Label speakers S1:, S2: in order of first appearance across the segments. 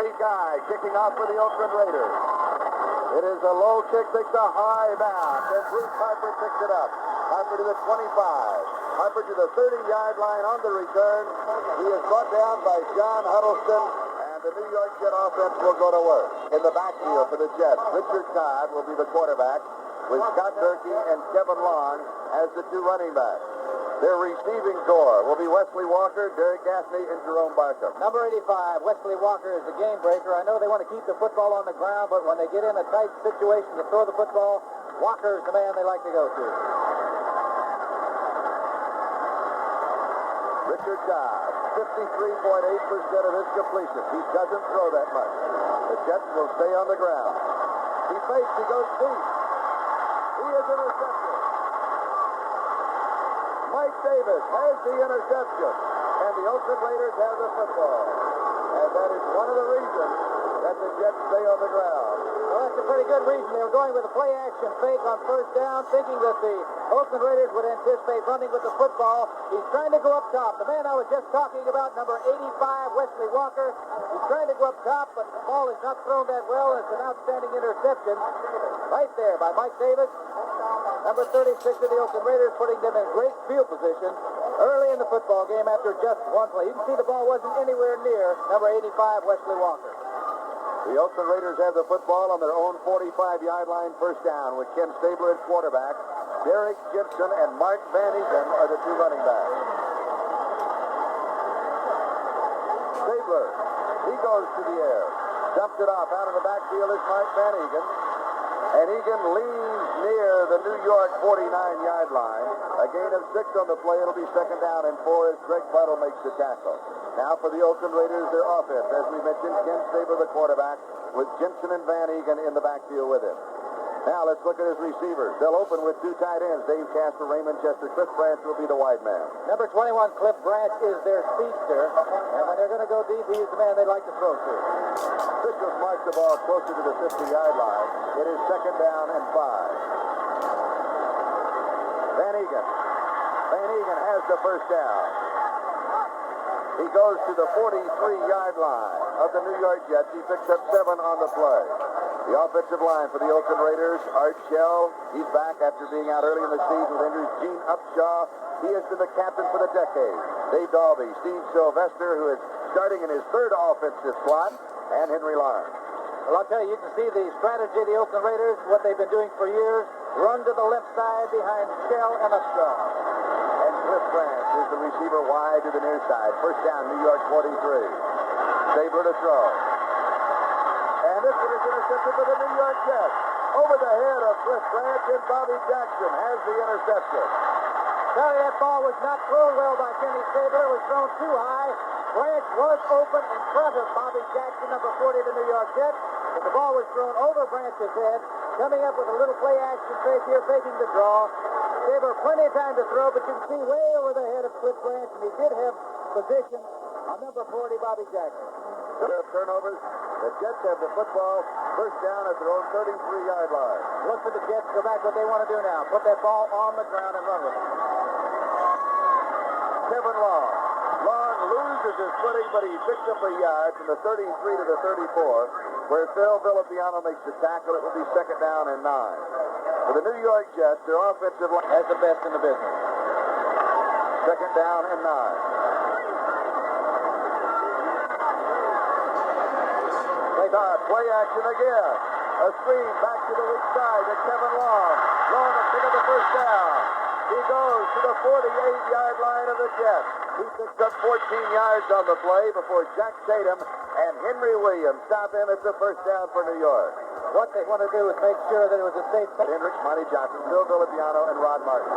S1: Billy Guy kicking off for the Oakland Raiders. It is a low kick, takes a high bounce, and Bruce Harper picks it up. Harper to the 25. Harper to the 30-yard line on the return. He is brought down by John Huddleston, and the New York Jet offense will go to work. In the backfield for the Jets, Richard Todd will be the quarterback, with Scott Durkee and Kevin Long as the two running backs. Their receiving corps will be Wesley Walker, Derek Gaffney, and Jerome Barkham.
S2: Number 85, Wesley Walker, is the game breaker. I know they want to keep the football on the ground, but when they get in a tight situation to throw the football, Walker is the man they like to go to.
S1: Richard Todd, 53.8% of his completion. He doesn't throw that much. The Jets will stay on the ground. He fakes, he goes deep. He is intercepted. Mike Davis has the interception, and the Oakland Raiders have the football. And that is one of the reasons that the Jets stay on the ground.
S2: Well, that's a pretty good reason. They were going with a play-action fake on first down, thinking that the Oakland Raiders would anticipate running with the football. He's trying to go up top. The man I was just talking about, number 85, Wesley Walker, he's trying to go up top, but the ball is not thrown that well, and it's an outstanding interception right there by Mike Davis. Number 36 of the Oakland Raiders, putting them in great field position early in the football game after just one play. You can see the ball wasn't anywhere near number 85, Wesley Walker.
S1: The Oakland Raiders have the football on their own 45-yard line, first down, with Ken Stabler at quarterback. Derek Gibson and Mark Van Eegen are the two running backs. Stabler, he goes to the air. Dumps it off. Out of the backfield is Mark Van Eegen. And Egan leaves near the New York 49-yard line. A gain of 6 on the play. It'll be second down and 4 as Greg Buttle makes the tackle. Now for the Oakland Raiders, their offense. As we mentioned, Ken Stabler, the quarterback, with Jensen and Van Eegen in the backfield with him. Now let's look at his receivers. They'll open with two tight ends, Dave Casper, Raymond Chester. Cliff Branch will be the wide man.
S2: Number 21, Cliff Branch, is their speedster. And when they're going to go deep, he's the man they like to throw to.
S1: Officials mark the ball closer to the 50-yard line. It is second down and 5. Van Eegen. Van Eegen has the first down. He goes to the 43-yard line of the New York Jets. He picks up 7 on the play. The offensive line for the Oakland Raiders, Art Shell, he's back after being out early in the season with injuries. Gene Upshaw, he has been the captain for the decade. Dave Dalby, Steve Sylvester, who is starting in his third offensive slot, and Henry Lawrence.
S2: Well, I'll tell you, you can see the strategy of the Oakland Raiders, what they've been doing for years. Run to the left side behind Shell and Upshaw.
S1: And Cliff Branch is the receiver wide to the near side. First down, New York 43. Stabler to throw. And this one is intercepted for the New York Jets. Over the head of Cliff Branch, and Bobby Jackson has the interception.
S2: Sorry, that ball was not thrown well by Kenny Stabler. It was thrown too high. Branch was open in front of Bobby Jackson, number 40 of the New York Jets. But the ball was thrown over Branch's head. Coming up with a little play-action fake here, faking the draw. Stabler plenty of time to throw, but you can see way over the head of Cliff Branch, and he did have position on number 40, Bobby Jackson.
S1: Turnovers. The Jets have the football first down at their own 33-yard line.
S2: Look for the Jets to go back what they want to do now. Put that ball on the ground and run with it.
S1: Kevin Long. Long loses his footing, but he picks up a yard from the 33 to the 34, where Phil Villapiano makes the tackle. It will be second down and 9. For the New York Jets, their offensive line
S2: has the best in the business.
S1: Second down and 9. Play action again. A screen back to the weak side to Kevin Long. Long will pick up the first down. He goes to the 48-yard line of the Jets. He picks up 14 yards on the play before Jack Tatum and Henry Williams stop him at the first down for New York.
S2: What they want to do is make sure that it was a safe...
S1: Hendricks, Monty Johnson, Phil Villapiano, and Rod Martin.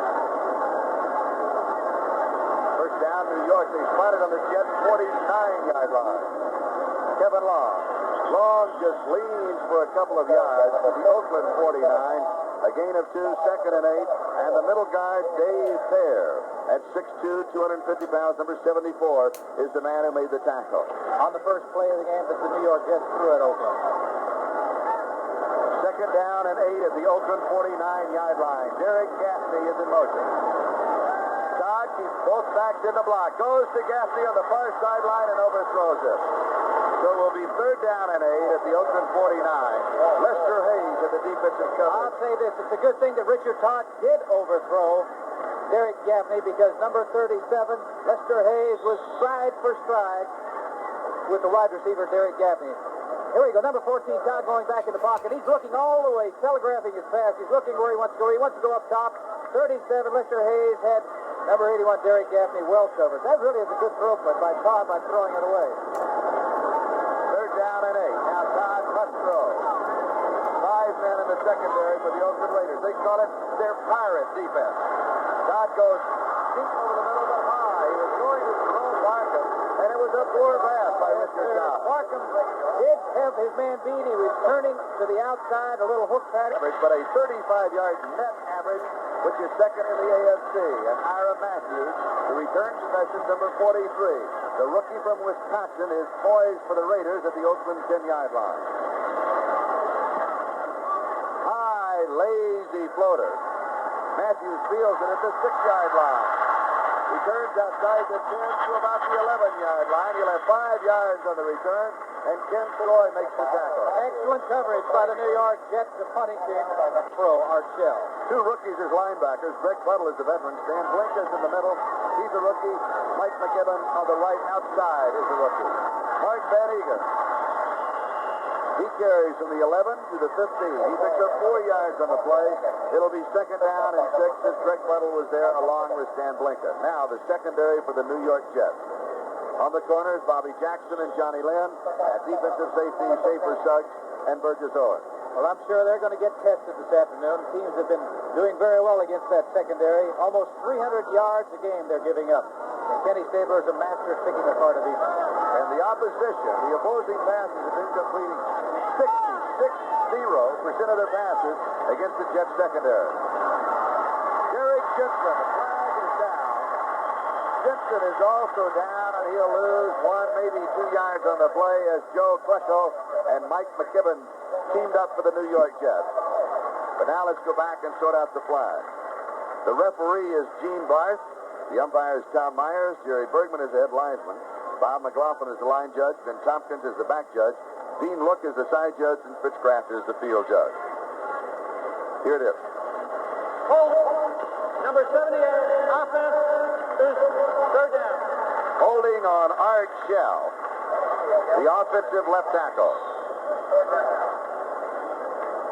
S1: First down, New York. They spotted on the Jets' 49-yard line. Kevin Long. Long just leans for a couple of yards for the Oakland 49. A gain of 2, second and 8. And the middle guard, Dave Pear, at 6'2", 250 pounds, number 74, is the man who made the tackle.
S2: On the first play of the game that the New York Jets threw at Oakland.
S1: Second down and 8 at the Oakland 49-yard line. Derek Gaffney is in motion. Todd, he Both backs in the block. Goes to Gaffney on the far sideline and overthrows it. So it will be 3rd down and 8 at the Oakland 49. Lester Hayes at the defensive cover.
S2: I'll say this. It's a good thing that Richard Todd did overthrow Derek Gaffney because number 37, Lester Hayes, was stride for stride with the wide receiver, Derek Gaffney. Here we go. Number 14, Todd going back in the pocket. He's looking all the way, telegraphing his pass. He's looking where he wants to go. He wants to go up top. 37, Lester Hayes had number 81, Derek Gaffney, well covered. That really is a good throw by Todd by throwing it away.
S1: 3rd down and 8. Now Todd must throw. 5 men in the secondary for the Oakland Raiders. They call it their pirate defense. Todd goes deep over the middle but high. He was going to throw Markham, and it was a poor pass by Richard Todd.
S2: Markham did have his man beat. He was turning to the outside, a little hook pattern.
S1: But a 35-yard net average, which is second in the AFC. And Ira Matthews, the return specialist, number 43. The rookie from Wisconsin is poised for the Raiders at the Oakland 10-yard line. High, lazy floater. Matthews fields it at the 6-yard line. He turns outside the 10 to about the 11-yard line. He'll have 5 yards on the return, and Ken Floyd makes the tackle.
S2: Excellent coverage by the New York Jets, the punting team. Pro Art Shell.
S1: 2 rookies as linebackers. Greg Buttle is the veteran. Stan Blinker's in the middle. He's a rookie. Mike McKibben on the right outside is the rookie. Mark Van Egan. He carries from the 11 to the 15. He picks up 4 yards on the play. It'll be 2nd down and 6 as Greg Buttle was there along with Stan Blinker. Now the secondary for the New York Jets. On the corners, Bobby Jackson and Johnny Lynn. At defensive safety, Schaefer Suggs and Burgess Owen.
S2: Well, I'm sure they're going to get tested this afternoon. Teams have been doing very well against that secondary. Almost 300 yards a game they're giving up. And Kenny Stabler is a master at picking apart a defense.
S1: And the opposition, the opposing passes have been completing 66% of their passes against the Jets secondary. Derek Simpson, the flag is down. Simpson is also down, and he'll lose 1, maybe 2 yards on the play as Joe Klecko and Mike McKibben teamed up for the New York Jets. But now let's go back and sort out the flag. The referee is Gene Barth. The umpire is Tom Myers. Jerry Bergman is the head linesman. Bob McLaughlin is the line judge. Ben Tompkins is the back judge. Dean Look is the side judge, and Fitzcraft is the field judge. Here it is.
S2: Number 78, offense is 3rd down.
S1: Holding on Art Shell, the offensive left tackle.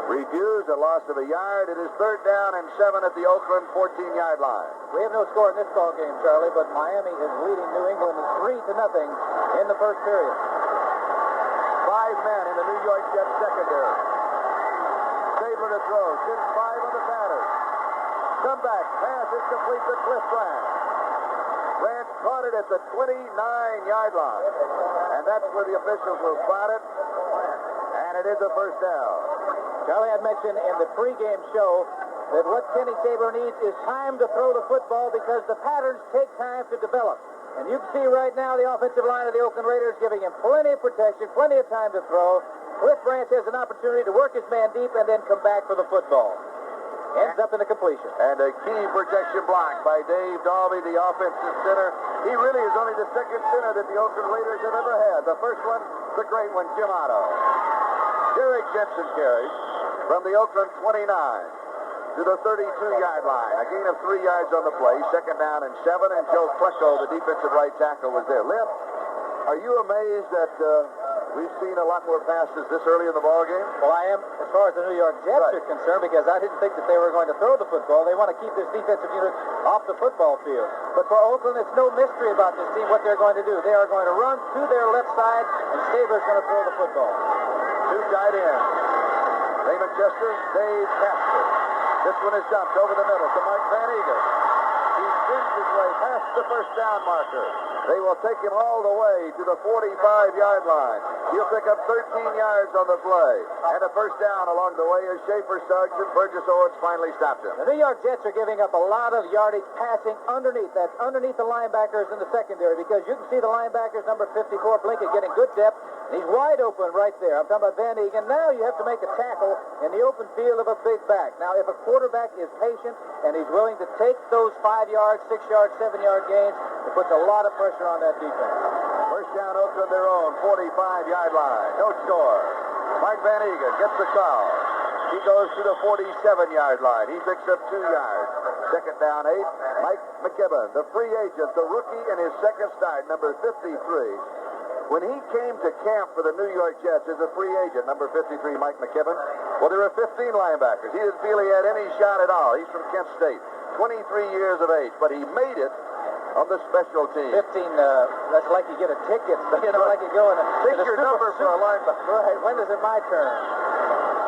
S1: Reviews a loss of a yard. It is 3rd down and 7 at the Oakland 14-yard line.
S2: We have no score in this ball game, Charlie, but Miami is leading New England 3-0 in the first period.
S1: 5 men in the New York Jets secondary. Stabler to throw. Sits 5 on the pattern. Comeback. Pass is complete to Cliff Branch. Branch caught it at the 29-yard line. And that's where the officials will spot it. And it is a 1st down.
S2: Charlie had mentioned in the pregame show that what Kenny Stabler needs is time to throw the football because the patterns take time to develop. And you can see right now the offensive line of the Oakland Raiders giving him plenty of protection, plenty of time to throw. Cliff Branch has an opportunity to work his man deep and then come back for the football. Ends up in a completion.
S1: And a key protection block by Dave Dalby, the offensive center. He really is only the 2nd center that the Oakland Raiders have ever had. The first one, the great one, Jim Otto. Derek Jensen carries from the Oakland 29 to the 32-yard line. A gain of 3 yards on the play. 2nd down and 7, and Joe Klecko, the defensive right tackle, was there. Lynn, are you amazed that we've seen a lot more passes this early in the ballgame?
S2: Well, I am, as far as the New York Jets are concerned, because I didn't think that they were going to throw the football. They want to keep this defensive unit off the football field. But for Oakland, it's no mystery about this team what they're going to do. They are going to run to their left side, and Stabler's going to throw the football.
S1: 2 tight ends. Raymond Chester, Dave Casper. This one is dumped over the middle to Mark Van Egan. He spins his way past the 1st down marker. They will take him all the way to the 45-yard line. He'll pick up 13 yards on the play. And a 1st down along the way as Schaefer Suggs and Burgess Owens finally stopped him.
S2: The New York Jets are giving up a lot of yardage passing underneath. That's underneath the linebackers in the secondary because you can see the linebackers, number 54, Blinken, getting good depth. And he's wide open right there. I'm talking about Van Egan. Now you have to make a tackle in the open field of a big back. Now, if a quarterback is patient and he's willing to take those 5 yards, 6 yards, 7 yards gains. It puts a lot of pressure on that defense.
S1: First down, Oakland, their own 45-yard line. No score. Mark Van Egan gets the call. He goes to the 47-yard line. He picks up 2 yards. Second down, 8. Mike McKibben, the free agent, the rookie in his second start, number 53. When he came to camp for the New York Jets as a free agent, number 53, Mike McKibben, well, there were 15 linebackers. He didn't feel he had any shot at all. He's from Kent State, 23 years of age, but he made it on the special team.
S2: 15, that's like you get a ticket, you know, like you go in a...
S1: Take your number for a linebacker.
S2: Right, when is it my turn?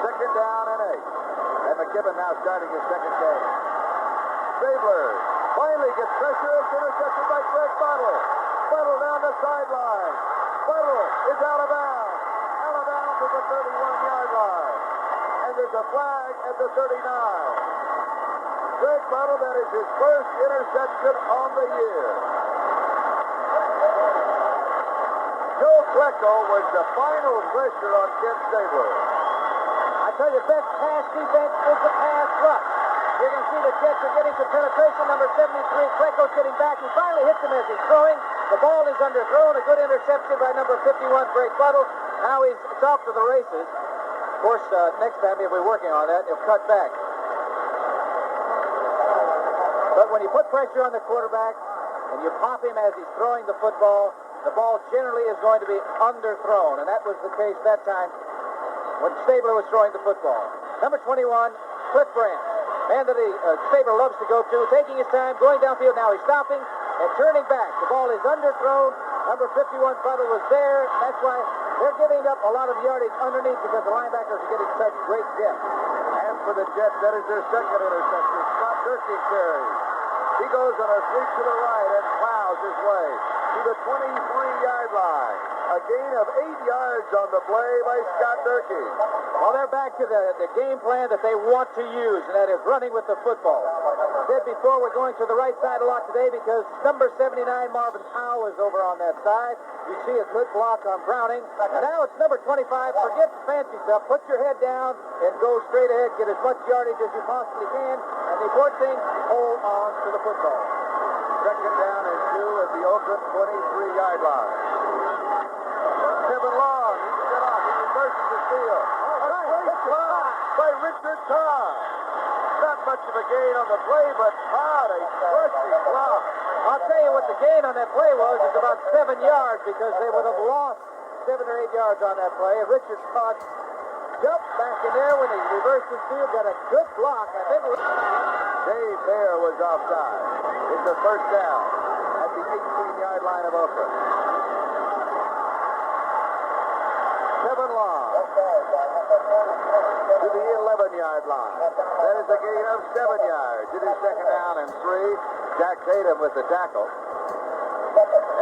S1: Second down and 8. And McKibben now starting his second game. Stabler finally gets pressure. It's intercepted by Greg Buttle. Buttle down the sideline. Buttle is out of bounds. Out of bounds at the 31-yard line. And there's a flag at the 39. Greg Buttle, that is his first interception on the year. Joe Klecko was the final pressure on Kent Stabler.
S2: I tell you, best pass defense is the pass rush. You're going to see the Jets are getting some penetration. Number 73, Klecko's getting back. He finally hits him as he's throwing. The ball is underthrown. A good interception by number 51, Greg Buttle. Now he's off to the races. Of course, next time he'll be working on that. He'll cut back. But when you put pressure on the quarterback and you pop him as he's throwing the football, the ball generally is going to be underthrown. And that was the case that time when Stabler was throwing the football. Number 21, Cliff Branch. Man that Stabler loves to go to, taking his time, going downfield. Now he's stopping and turning back. The ball is underthrown. Number 51, Buttle, was there. That's why they're giving up a lot of yardage underneath because the linebackers are getting such great depth.
S1: And for the Jets, that is their second interception. Scott Durkee carries. He goes on a sweep to the right and plows his way to the 23-yard line. A gain of 8 yards on the play by Scott Durkee.
S2: Well, they're back to the game plan that they want to use, and that is running with the football. Said before, we're going to the right side a lot today because number 79, Marvin Powell, is over on that side. You see a good block on Browning. And now it's number 25. Forget the fancy stuff. Put your head down and go straight ahead. Get as much yardage as you possibly can. And the important thing, hold on to the football.
S1: Second down and 2 at the Oakland 23-yard line. Kevin Long, he's set off. He reverses the field. A great block by Richard Todd. Not much of a gain on the play, but Todd, a crushing block.
S2: I'll tell you what the gain on that play was. It's about 7 yards because they would have lost 7 or 8 yards on that play. And Richard Todd jumped back in there when he reversed his field, got a good block. I think it was...
S1: Dave Hare was offside. It's a first down at the 18-yard line of Oakland. Kevin Long to the 11-yard line. That is a gain of 7 yards. It is second down and 3. Jack Tatum with the tackle.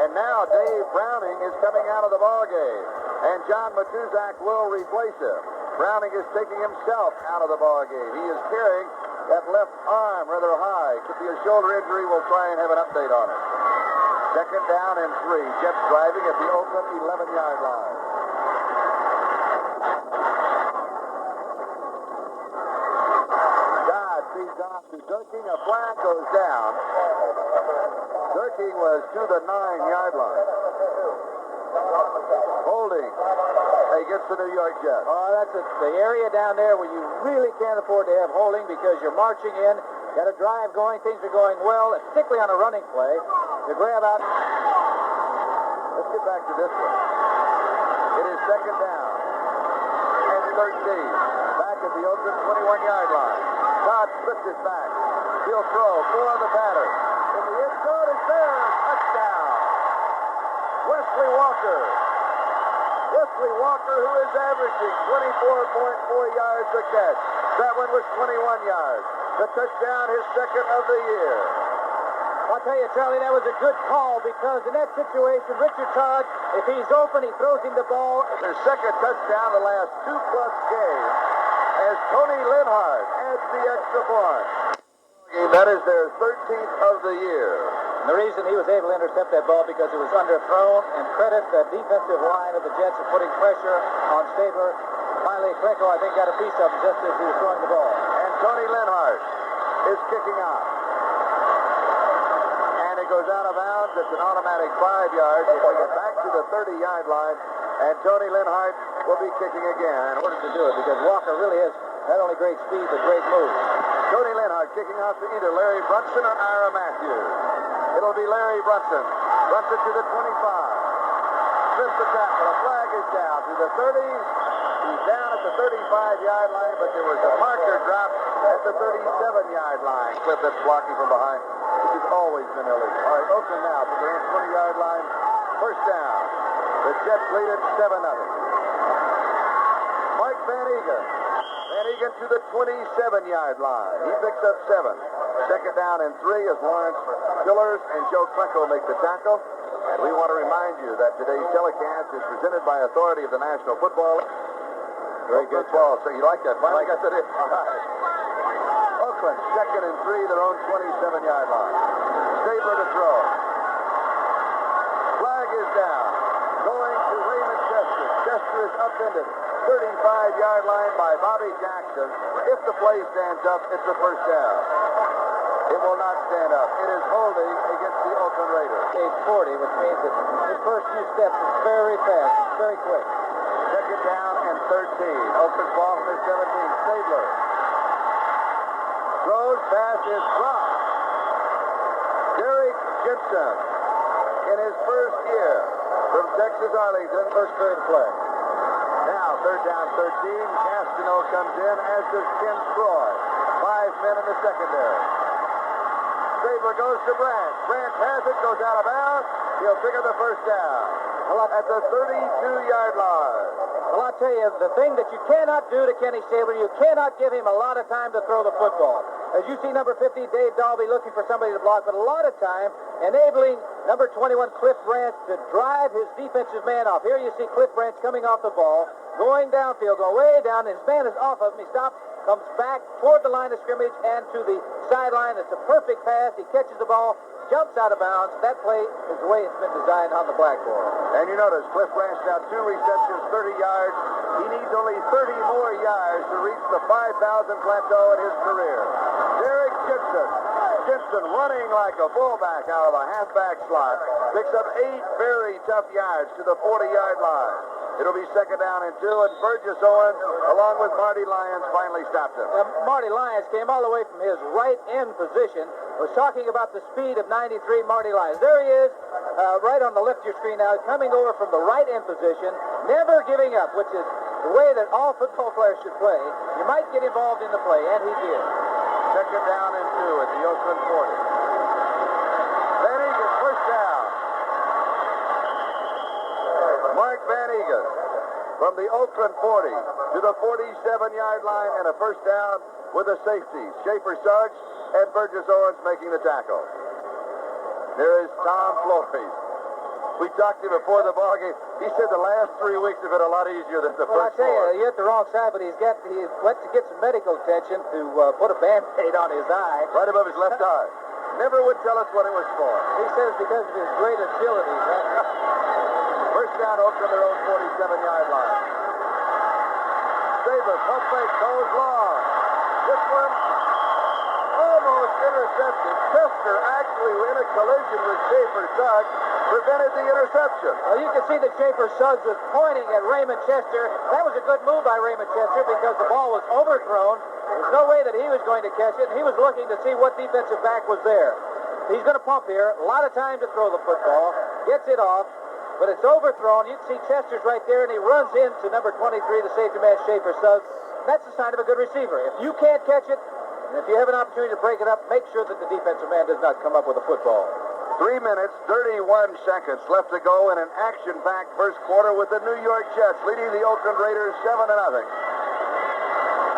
S1: And now Dave Browning is coming out of the ball game. And John Matuzak will replace him. Browning is taking himself out of the ball game. He is carrying that left arm rather high. Could be a shoulder injury. We'll try and have an update on it. Second down and 3. Jets driving at the Oakland 11-yard line. God feeds off to Durkee. A flag goes down. Durkee was to the 9-yard line. Holding against the New York Jets.
S2: Oh, that's the area down there where you really can't afford to have holding because you're marching in, got a drive going, things are going well, particularly on a running play. You grab out.
S1: Let's get back to this one. It is second down and 13. Back at the Oakland 21-yard line. Todd splits his back. He'll throw. 4 on the pattern. In the end zone is there. Touchdown. Wesley Walker. Wesley Walker, who is averaging 24.4 yards a catch. That one was 21 yards. The touchdown, his second of the year.
S2: I'll tell you, Charlie, that was a good call because in that situation, Richard Todd, if he's open, he throws him the ball.
S1: Their second touchdown the last 2+ games as Tony Linhart adds the extra point. That is their 13th of the year.
S2: And the reason he was able to intercept that ball because it was underthrown, and credit the defensive line of the Jets for putting pressure on Stabler. Finally, Klecko, I think, got a piece of him just as he was throwing the ball.
S1: And Tony Linhart is kicking off. And he goes out of bounds. It's an automatic 5 yards. He'll bring it back to the 30-yard line, and Tony Linhart will be kicking again.
S2: In order to do it, because Walker really has not only great speed, but great moves.
S1: Tony Linhart kicking out to either Larry Brunson or Ira Matthews. It'll be Larry Brunson. Brunson to the 25. Missed the tackle. A flag is down to the 30s. He's down at the 35-yard line, but there was a marker drop at the 37-yard line. Cliff that's blocking from behind, which has always been illegal. All right, Oakland now to their own 20-yard line. First down. The Jets lead it 7-0. Mark Van Egan. Van Egan to the 27-yard line. He picks up 7. Second down and 3 as Lawrence Killers and Joe Klecko make the tackle. And we want to remind you that today's telecast is presented by authority of the National Football League. Very good ball. So you like that? Finally got that in. All right. Oakland, second and 3, their own 27-yard line. Stabler to throw. Flag is down. Going to Raymond Chester. Chester is upended. 35-yard line by Bobby Jackson. If the play stands up, it's a first down. It will not stand up. It is holding against the Oakland Raiders.
S2: Age 40, which means that his first few steps is very fast. It's very quick.
S1: Second down and 13. Oakland's ball from their 17. Stabler. Throws, pass is dropped. Derek Jensen in his first year from Texas Arlington.
S2: First period play.
S1: Now, third down 13. Castano comes in, as does Ken Troy. 5 men in the secondary. Stabler goes to Branch. Branch has it, goes out of bounds. He'll pick up the first down at the 32-yard line.
S2: Well, I'll tell you, the thing that you cannot do to Kenny Stabler, you cannot give him a lot of time to throw the football. As you see number 50, Dave Dalby, looking for somebody to block, but a lot of time enabling number 21, Cliff Branch, to drive his defensive man off. Here you see Cliff Branch coming off the ball, going downfield, going way down, and his man is off of him. He stops, comes back toward the line of scrimmage and to the sideline. It's a perfect pass. He catches the ball, jumps out of bounds. That play is the way it's been designed on the blackboard.
S1: And you notice Cliff Branch now 2 receptions, 30 yards. He needs only 30 more yards to reach the 5,000 plateau in his career. Derek Jensen. Jensen running like a fullback out of a halfback slot. Picks up 8 very tough yards to the 40-yard line. It'll be second down and 2, and Burgess Owens, along with Marty Lyons, finally stopped him.
S2: Marty Lyons came all the way from his right end position. Was talking about the speed of 93, Marty Lyons. There he is, right on the left of your screen now, coming over from the right end position, never giving up, which is the way that all football players should play. You might get involved in the play, and he did.
S1: Second down and 2 at the Oakland 40. Van Egan, first down. Mark Van Egan from the Oakland 40 to the 47-yard line, and a first down with a safety. Schaefer Suggs and Burgess Owens making the tackle. There is Tom Flores. We talked to him before the ball game. He said the last 3 weeks have been a lot easier than the
S2: Well,
S1: first
S2: I tell
S1: four.
S2: you, you're at the wrong side, but he went to get some medical attention to put a Band-Aid on his eye.
S1: Right above his left eye. Never would tell us what it was for.
S2: He says because of his great agility.
S1: First down, Oakland, their own 47-yard line. Stabler, pump fake, goes long. This one almost intercepted. Chester actually in a collision with Schaefer Suggs prevented the interception.
S2: Well, you can see that Schaefer Suggs was pointing at Raymond Chester. That was a good move by Raymond Chester because the ball was overthrown. There's no way that he was going to catch it, and he was looking to see what defensive back was there. He's going to pump here. A lot of time to throw the football. Gets it off, but it's overthrown. You can see Chester's right there, and he runs into number 23, the safety man, Schaefer Suggs. That's a sign of a good receiver. If you can't catch it, and if you have an opportunity to break it up, make sure that the defensive man does not come up with a football.
S1: 3 minutes, 31 seconds left to go in an action-packed first quarter with the New York Jets leading the Oakland Raiders 7-0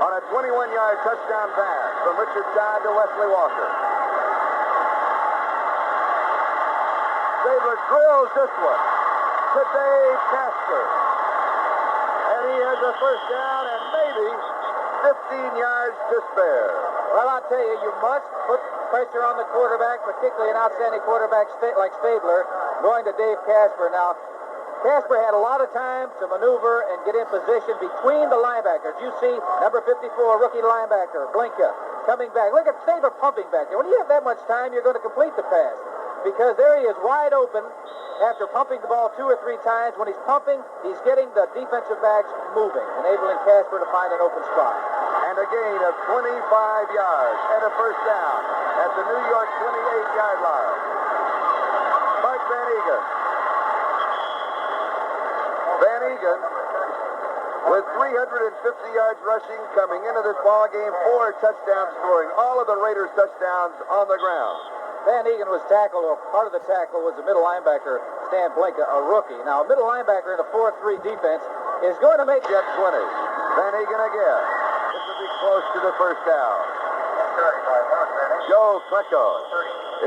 S1: on a 21-yard touchdown pass from Richard Todd to Wesley Walker. Stabler drills this one to Dave Casper. And he has a first down and maybe 15 yards to spare.
S2: Well, I'll tell you, you must put pressure on the quarterback, particularly an outstanding quarterback like Stabler, going to Dave Casper. Now, Casper had a lot of time to maneuver and get in position between the linebackers. You see number 54, rookie linebacker, Blinka, coming back. Look at Stabler pumping back there. When you have that much time, you're going to complete the pass. because there he is wide open after pumping the ball 2 or 3 times. When he's pumping, he's getting the defensive backs moving, enabling Casper to find an open spot.
S1: And a gain of 25 yards and a first down at the New York 28-yard line. Mike Van Egan. Van Egan with 350 yards rushing coming into this ball game, 4 touchdowns scoring, all of the Raiders' touchdowns on the ground.
S2: Van Egan was tackled, or part of the tackle was the middle linebacker, Stan Blinka, a rookie. Now, a middle linebacker in a 4-3 defense is going to make...
S1: Jet 20. Van Egan again. This will be close to the first down. Joe Klecko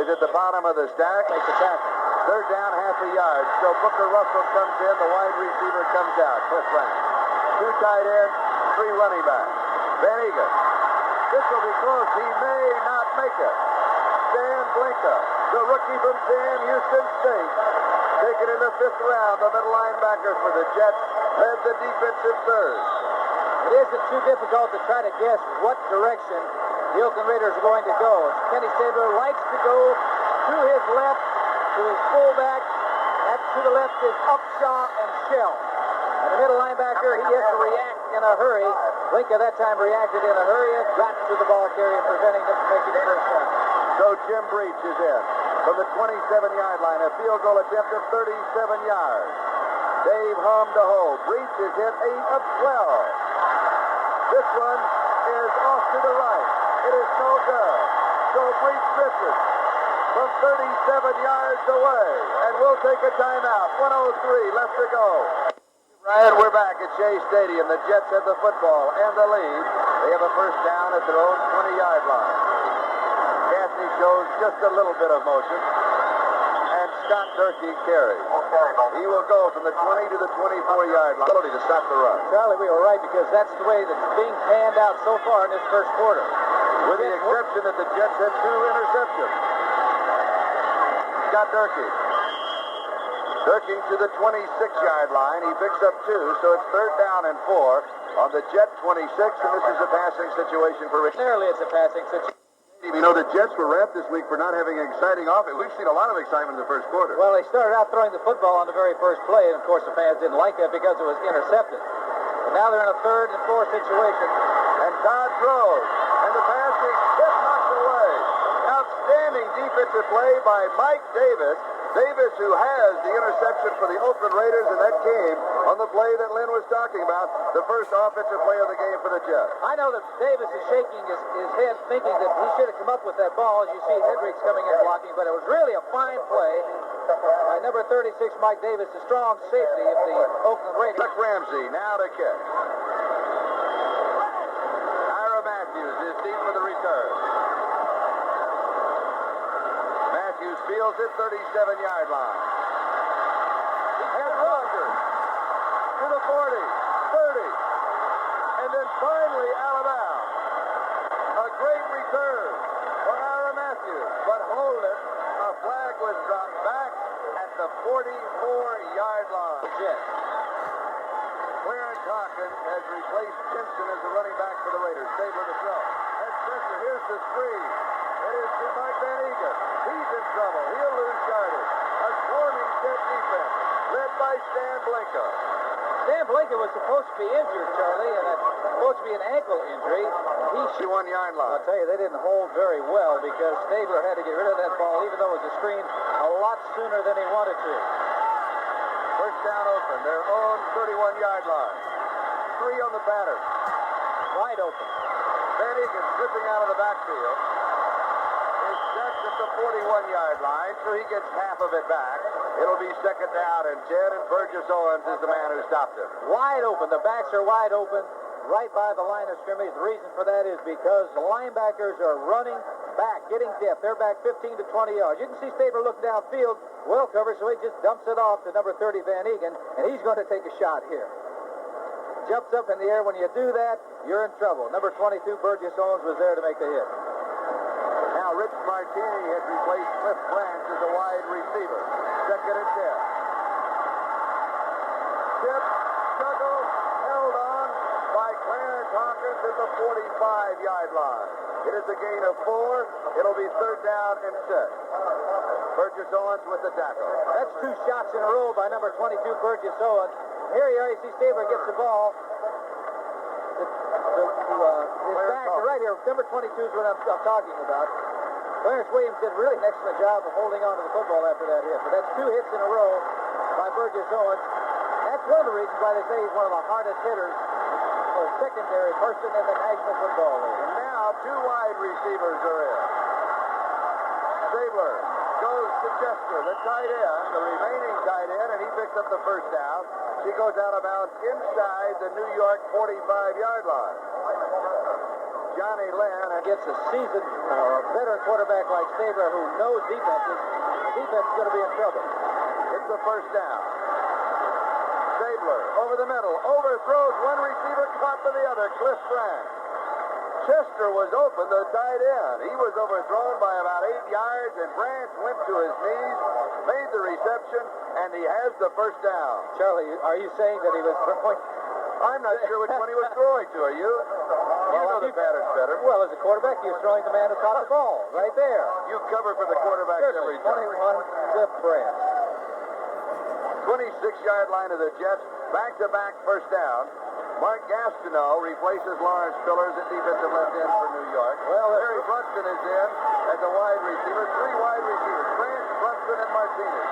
S1: is at the bottom of the stack.
S2: Makes the tackle.
S1: Third down, half a yard. So Booker Russell comes in. The wide receiver comes out. Cliff Rank. 2 tight ends, 3 running backs. Van Egan. This will be close. He may not make it. Stan Blinka, the rookie from Sam Houston State, taken in the 5th round, the middle linebacker for the Jets, led the defensive third.
S2: It isn't too difficult to try to guess what direction the Oakland Raiders are going to go. Kenny Stabler likes to go to his left, to his fullback. To the left is Upshaw and Shell. And the middle linebacker, he has to react in a hurry. Blinka that time reacted in a hurry and got to the ball carrier, preventing them from making the first down.
S1: So Jim Breach is in from the 27-yard line. A field goal attempt of 37 yards. Dave Hum to hold. Breach is hit 8 of 12. This one is off to the right. It is no good. So Breach misses from 37 yards away. And we'll take a timeout. 1:03 left to go. Ryan, we're back at Shea Stadium. The Jets have the football and the lead. They have a first down at their own 20-yard line. Gaffney shows just a little bit of motion. And Scott Durkee carries. He will go from the 20 to the 24-yard line. Ability to stop the run.
S2: Charlie, we were right, because that's the way that's being panned out so far in this first quarter.
S1: With the exception that the Jets had 2 interceptions. Scott Durkee. Durkee to the 26-yard line. He picks up 2, so it's 3rd down and 4 on the Jet 26, and this is a passing situation for Rich.
S2: Clearly it's a passing situation.
S1: You know, the Jets were wrapped this week for not having an exciting offense. We've seen a lot of excitement in the first quarter.
S2: Well, they started out throwing the football on the very first play, and of course the fans didn't like that because it was intercepted. But now they're in a 3rd and 4 situation.
S1: And Todd throws, and the pass is hit, knocked away. Outstanding defensive play by Mike Davis. Davis, who has the interception for the Oakland Raiders, and that came on the play that Lynn was talking about, the first offensive play of the game for the Jets.
S2: I know that Davis is shaking his head, thinking that he should have come up with that ball, as you see Hendricks coming in blocking, but it was really a fine play by number 36, Mike Davis, the strong safety of the Oakland Raiders.
S1: Chuck Ramsey now to kick. Ira Matthews is deep for the return. Matthews fields it 37-yard line. And Rogers to the 40, 30, and then finally out of bounds. A great return for Ira Matthews, but hold it. A flag was dropped back at the 44-yard line. Clarence Hawkins has replaced Jensen as the running back for the Raiders. Stabler to throw. And Spencer, here's the screen. It is to Mike Van Egan. He's in trouble. He'll lose yardage. A swarming Jet defense led by Stan Blinka.
S2: Stan Blinka was supposed to be injured, Charlie, and it's supposed to be an ankle injury. He
S1: 1-yard line.
S2: I'll tell you, they didn't hold very well because Stabler had to get rid of that ball, even though it was a screen, a lot sooner than he wanted to.
S1: First down open. Their own 31-yard line. 3 on the batter.
S2: Wide open.
S1: Van Egan slipping out of the backfield. Is set at the 41-yard line, so he gets half of it back. It'll be 2nd down and 10, and Burgess Owens is the man who stopped him.
S2: Wide open. The backs are wide open right by the line of scrimmage. The reason for that is because the linebackers are running back, getting depth. They're back 15 to 20 yards. You can see Stabler look downfield, well covered, so he just dumps it off to number 30, Van Egan, and he's going to take a shot here. Jumps up in the air. When you do that, you're in trouble. Number 22, Burgess Owens, was there to make the hit.
S1: Now Rich Martini has replaced Cliff Branch as a wide receiver. 2nd and 10. Tip, struggle, held on by Clarence Hawkins at the 45-yard line. It is a gain of 4. It'll be 3rd down and 6. Burgess Owens with the tackle.
S2: That's 2 shots in a row by number 22, Burgess Owens. Here you are, you see Stabler gets the ball. His back, right here, number 22 is what I'm talking about. Clarence Williams did really an excellent job of holding on to the football after that hit. But that's 2 hits in a row by Burgess Owens. That's one of the reasons why they say he's one of the hardest hitters for a secondary person in the National Football League.
S1: And now 2 wide receivers are in. Stabler goes to Chester, the tight end, the remaining tight end, and he picks up the first down. She goes out of bounds inside the New York 45-yard line. Johnny Lynn
S2: Gets a seasoned, veteran quarterback like Stabler who knows defenses. The defense is going to be in trouble.
S1: It's the first down. Stabler over the middle, overthrows one receiver, caught by the other, Cliff Branch. Chester was open, the tight end. He was overthrown by about 8 yards, and Branch went to his knees, made the reception, and he has the first down.
S2: Charlie, are you saying that he was throwing?
S1: I'm not sure which one he was throwing to. Are you? You know the patterns better.
S2: Well, as a quarterback, he was throwing the man who caught the ball, right there.
S1: You cover for the quarterback every time.
S2: 21, Cliff Branch.
S1: 26-yard line of the Jets, back-to-back first down. Mark Gastineau replaces Lawrence Fillers at defensive left end for New York.
S2: Well,
S1: Larry Brunson is in as a wide receiver. 3 wide receivers, Branch, Brunson, and Martinez.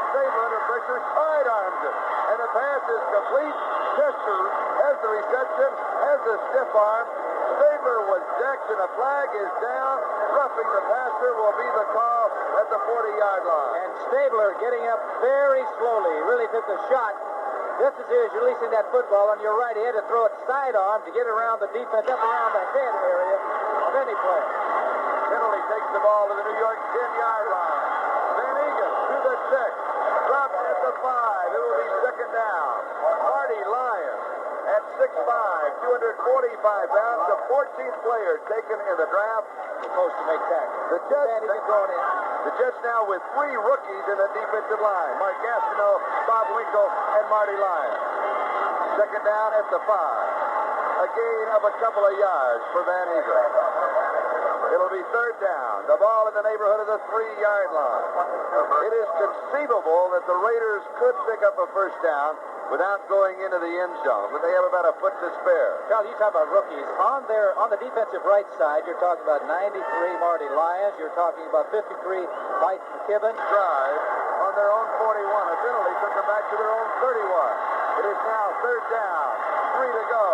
S1: Stabler under pressure, sidearms it, and the pass is complete. Chester has the reception, has the stiff arm. Stabler was decked, and a flag is down. Roughing the passer will be the call at the 40-yard line.
S2: And Stabler getting up very slowly, really took the shot. Just as he was releasing that football on your right, he had to throw it sidearm to get around the defense, up around the head area of any player.
S1: Penalty takes the ball to the New York 10-yard line. Van Egan to the 6, drops at the 5. It will be second down. Marty Lyons at 6'5", 245 pounds, the 14th player taken in the draft.
S2: Supposed to make tackles.
S1: The Jets,
S2: Van Egan going in.
S1: The Jets now with 3 rookies in the defensive line. Mark Gastineau, Bob Winkle, and Marty Lyons. Second down at the 5. A gain of a couple of yards for Van Eagle. It'll be third down. The ball in the neighborhood of the 3-yard line. It is conceivable that the Raiders could pick up a first down without going into the end zone, but they have about a foot to spare.
S2: Charlie, you talk about rookies. On the defensive right side, you're talking about 93 Marty Lyons. You're talking about 53 Mike McKibben.
S1: Drive on their own 41. A penalty took them back to their own 31. It is now third down. 3 to go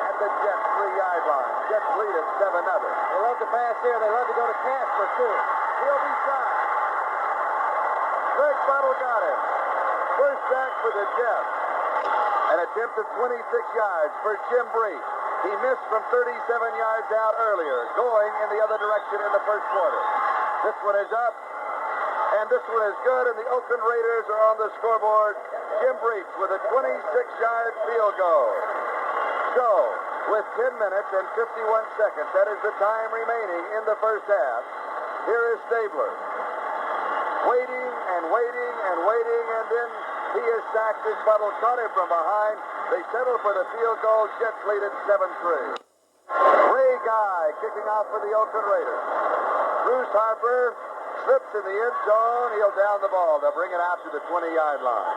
S1: at the Jets 3-yard line. Jets lead at 7-0.
S2: They love to pass here. They love to go to Casper, too.
S1: He'll be shot. Greg Buttle got him. First sack for the Jets. An attempt of 26 yards for Jim Breach. He missed from 37 yards out earlier, going in the other direction in the first quarter. This one is up, and this one is good, and the Oakland Raiders are on the scoreboard. Jim Breach with a 26-yard field goal. So, with 10 minutes and 51 seconds, that is the time remaining in the first half. Here is Stabler. Waiting and waiting and waiting, and then he is sacked as Buttle caught him from behind. They settle for the field goal. Jets lead at 7-3. Ray Guy kicking off for the Oakland Raiders. Bruce Harper slips in the end zone. He'll down the ball. They'll bring it out to the 20-yard line.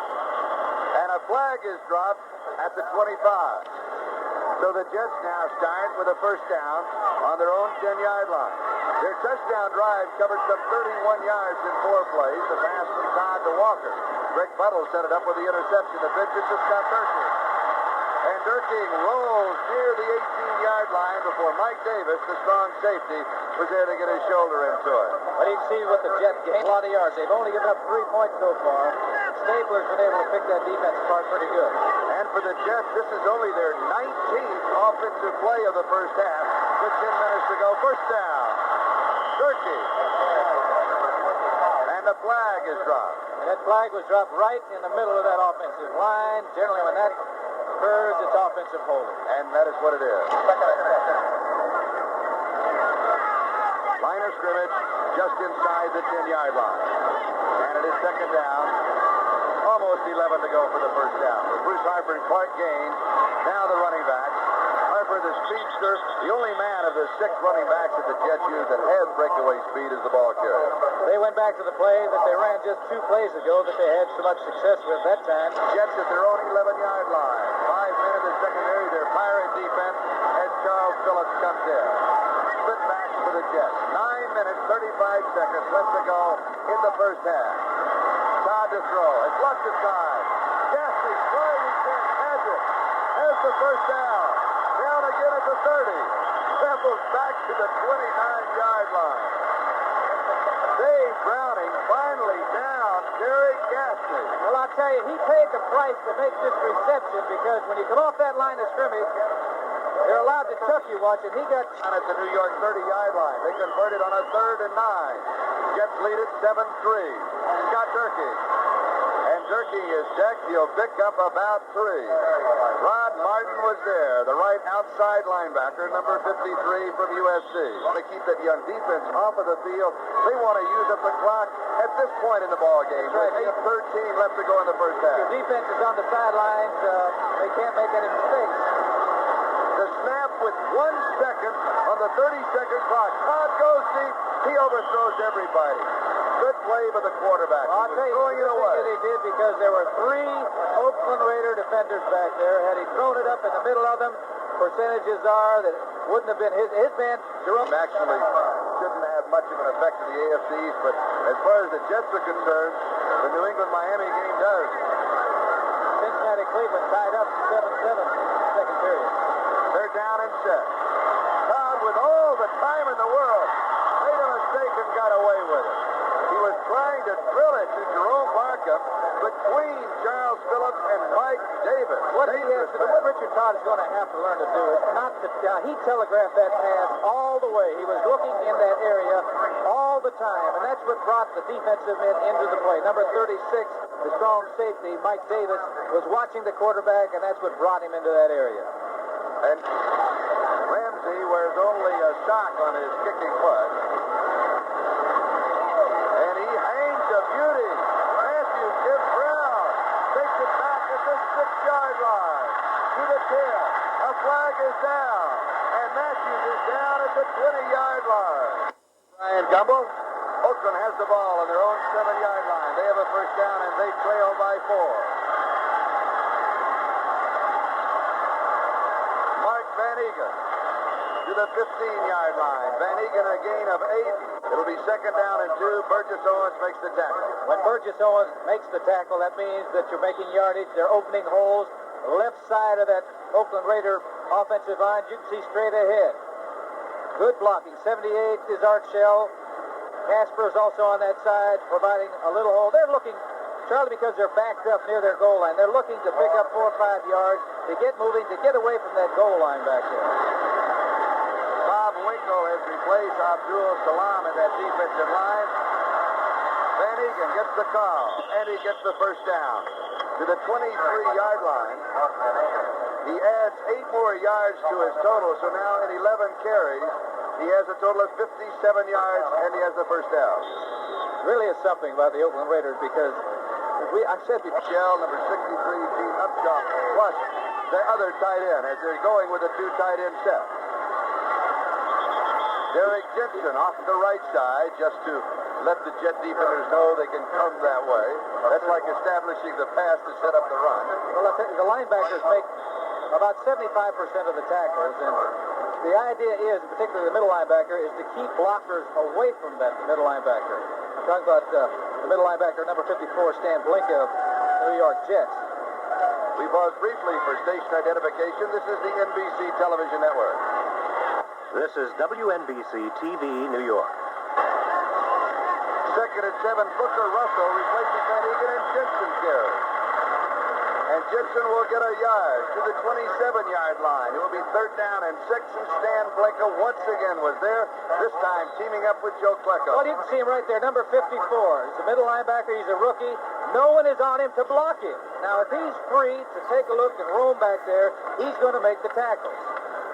S1: And a flag is dropped at the 25. So the Jets now start with a first down on their own 10-yard line. Their touchdown drive covered some 31 yards in 4 plays. The pass from Todd to Walker. Greg Buttle set it up with the interception. The pitch is to Scott Durking. And Durking rolls near the 18-yard line before Mike Davis, the strong safety, was there to get his shoulder into it.
S2: But you see what the Jets gained a lot of yards. They've only given up 3 points so far. Stabler's been able to pick that defense apart pretty good.
S1: And for the Jets, this is only their 19th offensive play of the first half. With 10 minutes to go, first down. Durkee. And the flag is dropped.
S2: And that flag was dropped right in the middle of that offensive line. Generally, when that occurs, it's offensive holding.
S1: And that is what it is. Line of scrimmage just inside the 10-yard line. And it is second down. Almost 11 to go for the first down. Bruce Harper and Clark Gaines. Now the running backs. Harper, the speedster, the only man of the 6 running backs that the Jets use that has breakaway speed is the ball carrier.
S2: They went back to the play that they ran just 2 plays ago that they had so much success with that time.
S1: Jets at their own 11-yard line. 5 men in the secondary, their pirate defense, as Charles Phillips comes in. Split back for the Jets. 9 minutes, 35 seconds left to go in the first half. Todd to throw. It's lost his time. Gaffney, trying his best, has it. Has the first down. Down again at the 30. Travels back to the 29-yard line. Dave Browning finally down Jerry Gaffney.
S2: Well, I'll tell you, he paid the price to make this reception because when you come off that line of scrimmage, they're allowed to chuck you once, and he got...
S1: At the New York 30-yard line. They converted on a 3rd and 9. Jets lead it 7-3. Scott Durkee. And Durkee is decked. He'll pick up about 3. Rod Martin was there, the right outside linebacker, number 53 from USC. Want to keep that young defense off of the field. They want to use up the clock at this point in the ball game. With 8:13 left to go in the first half.
S2: Your defense is on the sidelines. They can't make any mistakes.
S1: The snap with 1 second on the 30-second clock. Todd goes deep. He overthrows everybody. Good play by the quarterback.
S2: Well, I'll tell you,
S1: throwing it away.
S2: That he did because there were 3 Oakland Raider defenders back there. Had he thrown it up in the middle of them, percentages are that it wouldn't have been his man, Jerome.
S1: Actually, shouldn't have much of an effect to the AFC East, but as far as the Jets are concerned, the New England-Miami game does.
S2: Cincinnati-Cleveland tied up 7-7 second period.
S1: They're down and set. Todd, with all the time in the world, made a mistake and got away with it. He was trying to drill it to Jerome Barkham between Charles Phillips and Mike Davis.
S2: What Richard Todd is going to have to learn to do is not to... he telegraphed that pass all the way. He was looking in that area all the time, and that's what brought the defensive men into the play. Number 36, the strong safety, Mike Davis, was watching the quarterback, and that's what brought him into that area.
S1: And Ramsey wears only a sock on his kicking foot. And he hangs a beauty. Matthews gives Brown. Takes it back at the 6-yard line. To the 10. A flag is down. And Matthews is down at the 20-yard line. Ryan Gumble. Oakland has the ball on their own 7-yard line. They have a first down and they trail by 4. Van Egan to the 15-yard line. Van Egan a gain of 8. It'll be second down and 2. Burgess Owens makes the tackle.
S2: When Burgess Owens makes the tackle, that means that you're making yardage. They're opening holes. Left side of that Oakland Raider offensive line, you can see straight ahead. Good blocking. 78 is Art Shell. Casper is also on that side, providing a little hole. They're looking, Charlie, because they're backed up near their goal line. They're looking to pick up 4 or 5 yards to get moving, to get away from that goal line back there.
S1: Bob Winkle has replaced Abdul Salam in that defensive line. Van Egan gets the call, and he gets the first down to the 23-yard line. He adds 8 more yards to his total, so now in 11 carries, he has a total of 57 yards, and he has the first down.
S2: Really is something about the Oakland Raiders because I said before.
S1: Shell, number 63, Gene Upshaw, plus the other tight end as they're going with a 2 tight end set. Derek Jensen off the right side just to let the Jet defenders know they can come that way. That's like establishing the pass to set up the run.
S2: Well, the linebackers make about 75% of the tackles, and the idea is, particularly the middle linebacker, is to keep blockers away from that middle linebacker. I'm talking about the middle linebacker, number 54, Stan Blinka of New York Jets.
S1: We pause briefly for station identification. This is the NBC Television Network.
S3: This is WNBC TV, New York.
S1: Second and 7, Booker Russell replacing Van Egan and Jensen carry. And Jensen will get a yard to the 27-yard line. It will be third down and 6, and Stan Blinka once again was there, this time teaming up with Joe Klecko.
S2: Well, you can see him right there, number 54. He's a middle linebacker. He's a rookie. No one is on him to block him. Now, if he's free to take a look and roam back there, he's going to make the tackles.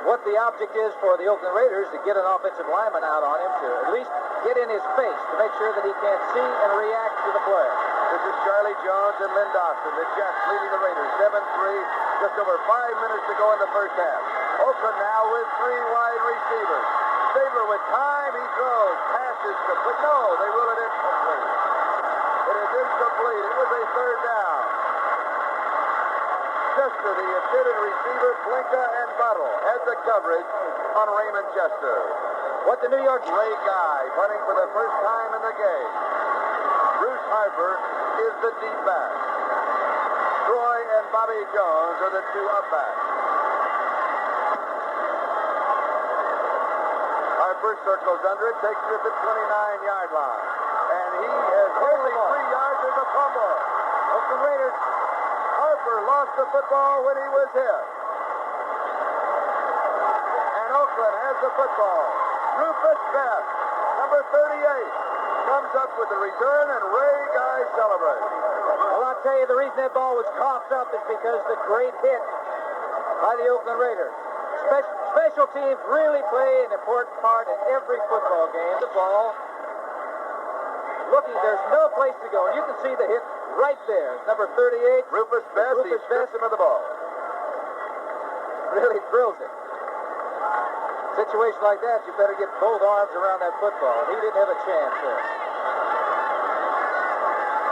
S2: What the object is for the Oakland Raiders to get an offensive lineman out on him to at least get in his face to make sure that he can't see and react to the play.
S1: This is Charlie Jones and Lynn Dawson, the Jets leading the Raiders 7-3, just over 5 minutes to go in the first half. Oakland now with 3 wide receivers. Stabler with time, he throws, passes, but no, they rule it in. third down. Chester, the intended receiver, Blinka and Buttle had the coverage on Raymond Chester.
S2: What the New York
S1: Ray Guy punting for the first time in the game. Bruce Harper is the deep back. Troy and Bobby Jones are the two up backs. Harper circles under it, takes it at the 29-yard line. And he has only 3 yards as a fumble.
S2: Oakland Raiders.
S1: Harper lost the football when he was hit. And Oakland has the football. Rufus Best, number 38, comes up with the return, and Ray Guy celebrates.
S2: Well, I'll tell you, the reason that ball was coughed up is because the great hit by the Oakland Raiders. Special teams really play an important part in every football game. The ball, looking, there's no place to go. And you can see the hit right there. Number 38.
S1: Rufus Best, he strips him of the ball.
S2: Really thrills him. Situation like that, you better get both arms around that football. He didn't have a chance there.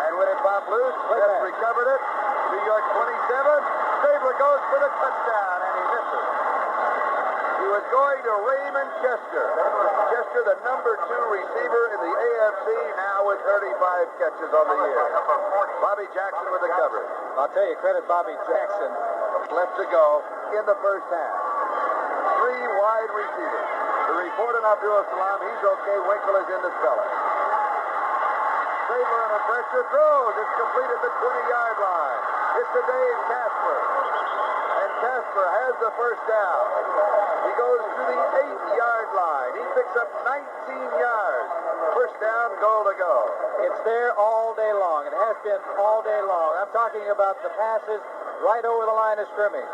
S1: And when it popped loose, Best recovered it. New York 27. Stabler goes for the touchdown, and he misses. He was going to Raymond Chester. Chester, the number 2 receiver in the AFC, now with 35 catches on the year. Bobby Jackson with the coverage.
S2: I'll tell you, credit Bobby Jackson.
S1: Left to go in the first half. 3 wide receivers. The report on Abdul Salam, he's okay. Winkle is in to spell it. Stabler under pressure throws. It's complete at the 20-yard line. It's to Dave Casper. And Casper has the first down. He goes to the 8-yard line. He picks up 19 yards. First down, goal to go.
S2: It's there all day long. It has been all day long. I'm talking about the passes right over the line of scrimmage.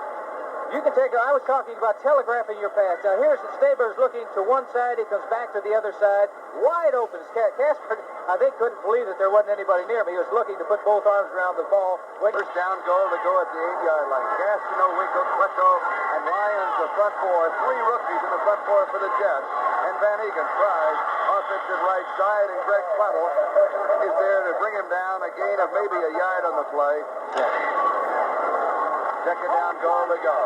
S2: You can take, I was talking about telegraphing your pass. Now here's the Stabler's looking to one side. He comes back to the other side. Wide open. Casper, I think, couldn't believe that there wasn't anybody near him. He was looking to put both arms around the ball.
S1: First down, goal to go at the 8-yard line. Gastineau, Winkle, Klecko, and Lyons, the front 4. 3 rookies in the front 4 for the Jets. And Van Egan tries offensive right side, and Greg Plettle is there to bring him down. A gain of maybe a yard on the play. Second down, goal to go.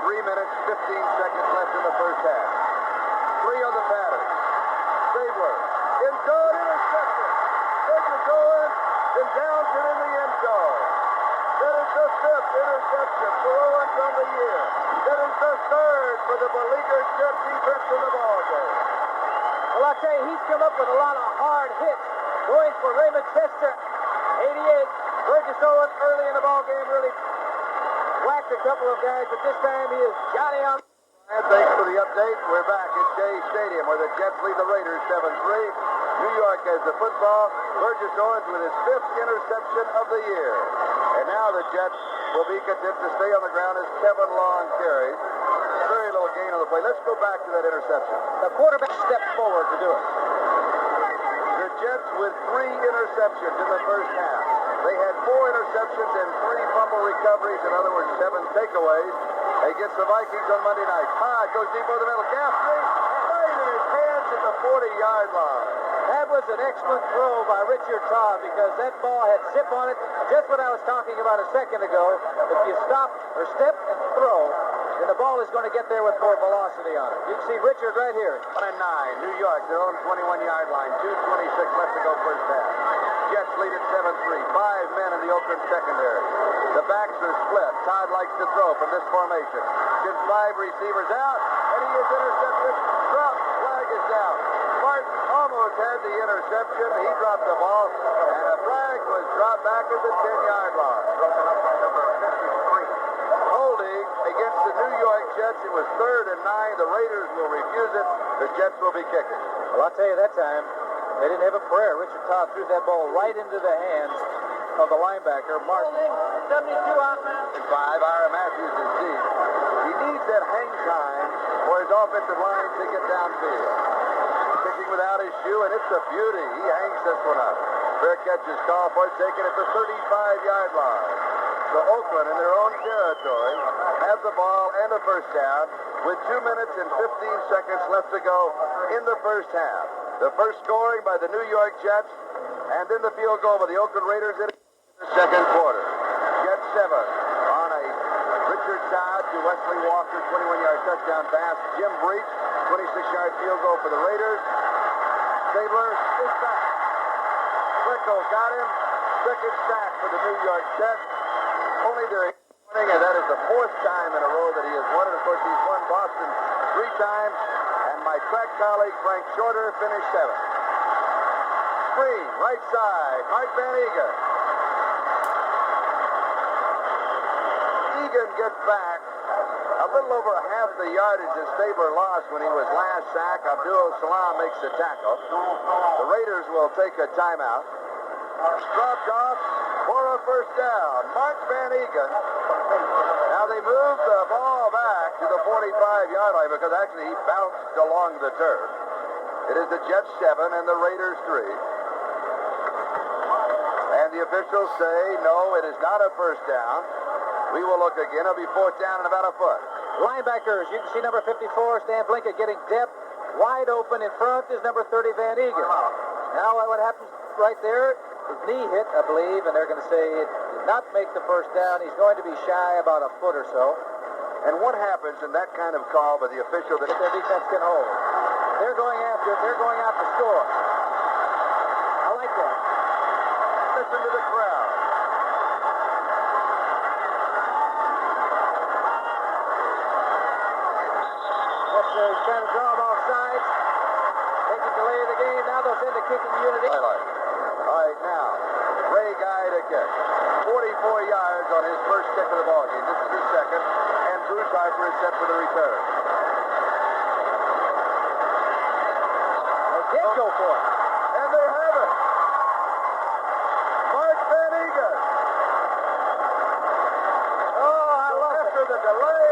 S1: 3 minutes, 15 seconds left in the first half. 3 on the pattern. Stabler in zone, interception. Stabler going, then downs it in the end zone. That is the 5th interception for Owens on the year. That is the 3rd for the beleaguered Jet defense in the ballgame.
S2: Well, I'll tell you, he's come up with a lot of hard hits. Going for Raymond Chester, 88. Burgess Owens early in the ballgame really whacked a couple of guys, but this time he is Johnny on.
S1: And thanks for the update. We're back at Shea Stadium where the Jets lead the Raiders 7-3. New York has the football. Burgess Owens with his 5th interception of the year. And now the Jets will be content to stay on the ground as 7 long carries. Very little gain on the play. Let's go back to that interception.
S2: The quarterback stepped forward to do it.
S1: The Jets with 3 interceptions in the first half. They had 4 interceptions and 3 fumble recoveries. In other words, 7 takeaways against the Vikings on Monday night. Goes deep over the middle. Gaffney right in his hands at the 40-yard line.
S2: That was an excellent throw by Richard Todd because that ball had zip on it. Just what I was talking about a second ago. If you stop or step and throw, then the ball is going to get there with more velocity on it. You can see Richard right here.
S1: 1-9, New York, their own 21-yard line. 2:26 left to go first half. Jets lead at 7-3. 5 men in the Oakland secondary. The backs are split. Todd likes to throw from this formation. Gets 5 receivers out, and he is intercepted. Drop, flag is down. Martin almost had the interception. He dropped the ball, and a flag was dropped back at the 10-yard line. Holding against the New York Jets. It was 3rd and 9. The Raiders will refuse it. The Jets will be kicking.
S2: Well, I'll tell you that time, they didn't have a prayer. Richard Todd threw that ball right into the hands of the linebacker, Martin. 72 out.
S1: 5, Ira Matthews is deep. He needs that hang time for his offensive line to get downfield. Kicking without his shoe, and it's a beauty. He hangs this one up. Fair catch is called for, taken at the 35-yard line. So Oakland, in their own territory, has the ball and a first down with 2 minutes and 15 seconds left to go in the first half. The first scoring by the New York Jets, and then the field goal by the Oakland Raiders. It Second quarter. Jet 7 on a Richard Todd to Wesley Walker 21-yard touchdown pass. Jim Breach, 26-yard field goal for the Raiders. Stabler is back. Flecko got him. Second sack for the New York Jets. Only their winning, and that is the fourth time in a row that he has won it. Of course, he's won Boston 3 times, and my track colleague Frank Shorter finished 7th. Screen, right side, Mark Van Egan. Egan gets back a little over half the yardage that Stabler lost when he was last sacked. Abdul Salam makes the tackle. The Raiders will take a timeout. Dropped off for a first down. Mark Van Egan. Now they move the ball back to the 45-yard line because actually he bounced along the turf. It is the Jets 7 and the Raiders 3. And the officials say, no, it is not a first down. We will look again. It'll be fourth down and about a foot.
S2: Linebackers, you can see number 54, Stan Blinka, getting depth. Wide open in front is number 30, Van Egan. Now what happens right there? His knee hit, I believe, and they're going to say it did not make the first down. He's going to be shy about a foot or so.
S1: And what happens in that kind of call by the official that
S2: their defense can hold? They're going after it. They're going out to score. I like that.
S1: Listen to the crowd.
S2: He's trying to draw them off sides. They can delay the game. Now they'll send a kicking unit in.
S1: All right, now, Ray Guy to kick. 44 yards on his first kick of the ball game. This is his second, and Bruce Harper is set for the return.
S2: They did go for it.
S1: And they have it. Mark Van Egan.
S2: Oh, I love it.
S1: After the delay,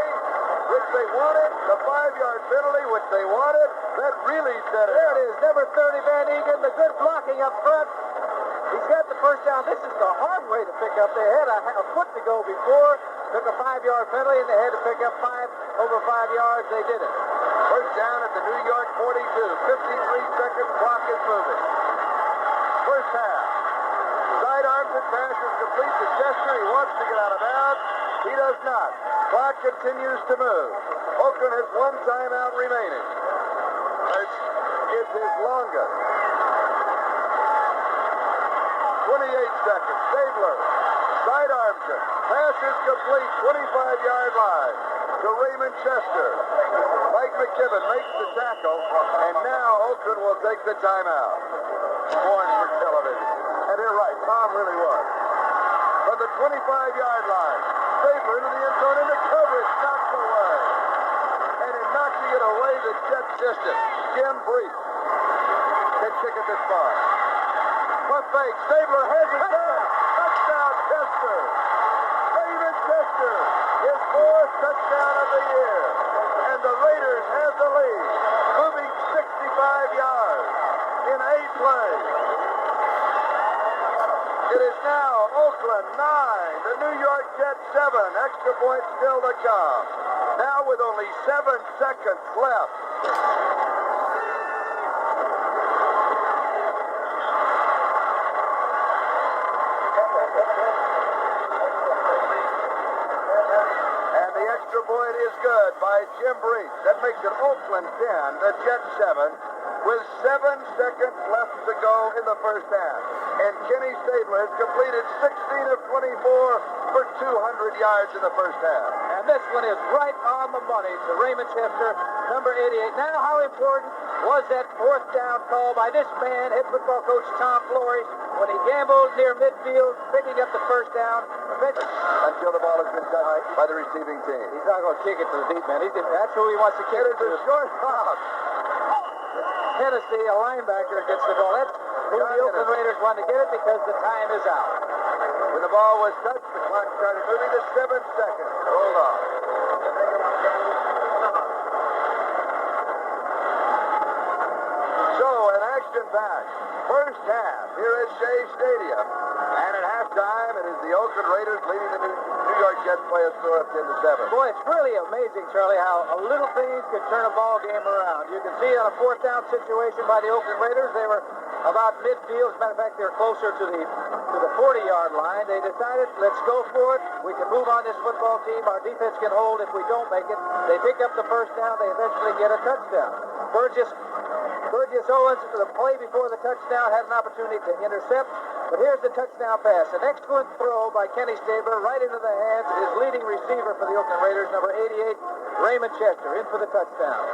S1: which they wanted, the 5-yard penalty, which they wanted, that really set it.
S2: There it is, number 30, Van Egan, the good blocking up front. He's got the first down. This is the hard way to pick up. They had a foot to go before, took a 5-yard penalty, and they had to pick up over 5 yards. They did it.
S1: First down at the New York 42. 53 seconds, clock is moving. First half. Sidearms and pass is complete to Chester. He wants to get out of bounds. He does not. Clock continues to move. Oakland has 1 timeout remaining. It's his longest. 28 seconds. Stabler. Sidearms it. Pass is complete. 25-yard line to Raymond Chester. Mike McKibben makes the tackle, and now Oakland will take the timeout. Born for television. And you're right, Tom really was. From the 25-yard line, Stabler into the end zone, into coverage, knocked away. And in knocking it away, the Jets distance. Jim Breach can kick it this far. Punt fake, Stabler has it down. Touchdown, Chester. Raymond Chester, his 4th touchdown of the year. And the Raiders have the lead, moving 65 yards in 8 plays. It is now Oakland 9, the New York Jets 7. Extra point still to come. Now with only 7 seconds left. And the extra point is good by Jim Breach. That makes it Oakland 10, the Jets 7, with 7 seconds left to go in the first half. And Kenny Stabler has completed 16 of 24 for 200 yards in the first half.
S2: And this one is right on the money to Raymond Chester, number 88. Now, how important was that 4th down call by this man, head football coach Tom Flory, when he gambled near midfield, picking up the first down.
S1: Until the ball has been touched by the receiving team.
S2: He's not going to kick it to the deep man. That's who he wants to kick it to.
S1: It is a short hop.
S2: Tennessee, a linebacker, gets the ball. That's who the Oakland Raiders want to get it because the time is out.
S1: When the ball was touched, the clock started moving to 7 seconds. Hold on. So, an action-packed first half here at Shea Stadium. And at halftime, it is the Oakland Raiders leading the New York Jets by a score of 10-7.
S2: Boy, it's really amazing, Charlie, how a little things could turn a ball game around. You can see on a 4th down situation by the Oakland Raiders, they were about midfield. As a matter of fact, they're closer to the 40-yard line. They decided, let's go for it. We can move on this football team. Our defense can hold if we don't make it. They pick up the first down. They eventually get a touchdown. Burgess Owens, the play before the touchdown, had an opportunity to intercept. But here's the touchdown pass. An excellent throw by Kenny Stabler right into the hands of his leading receiver for the Oakland Raiders, number 88, Raymond Chester, in for the touchdown.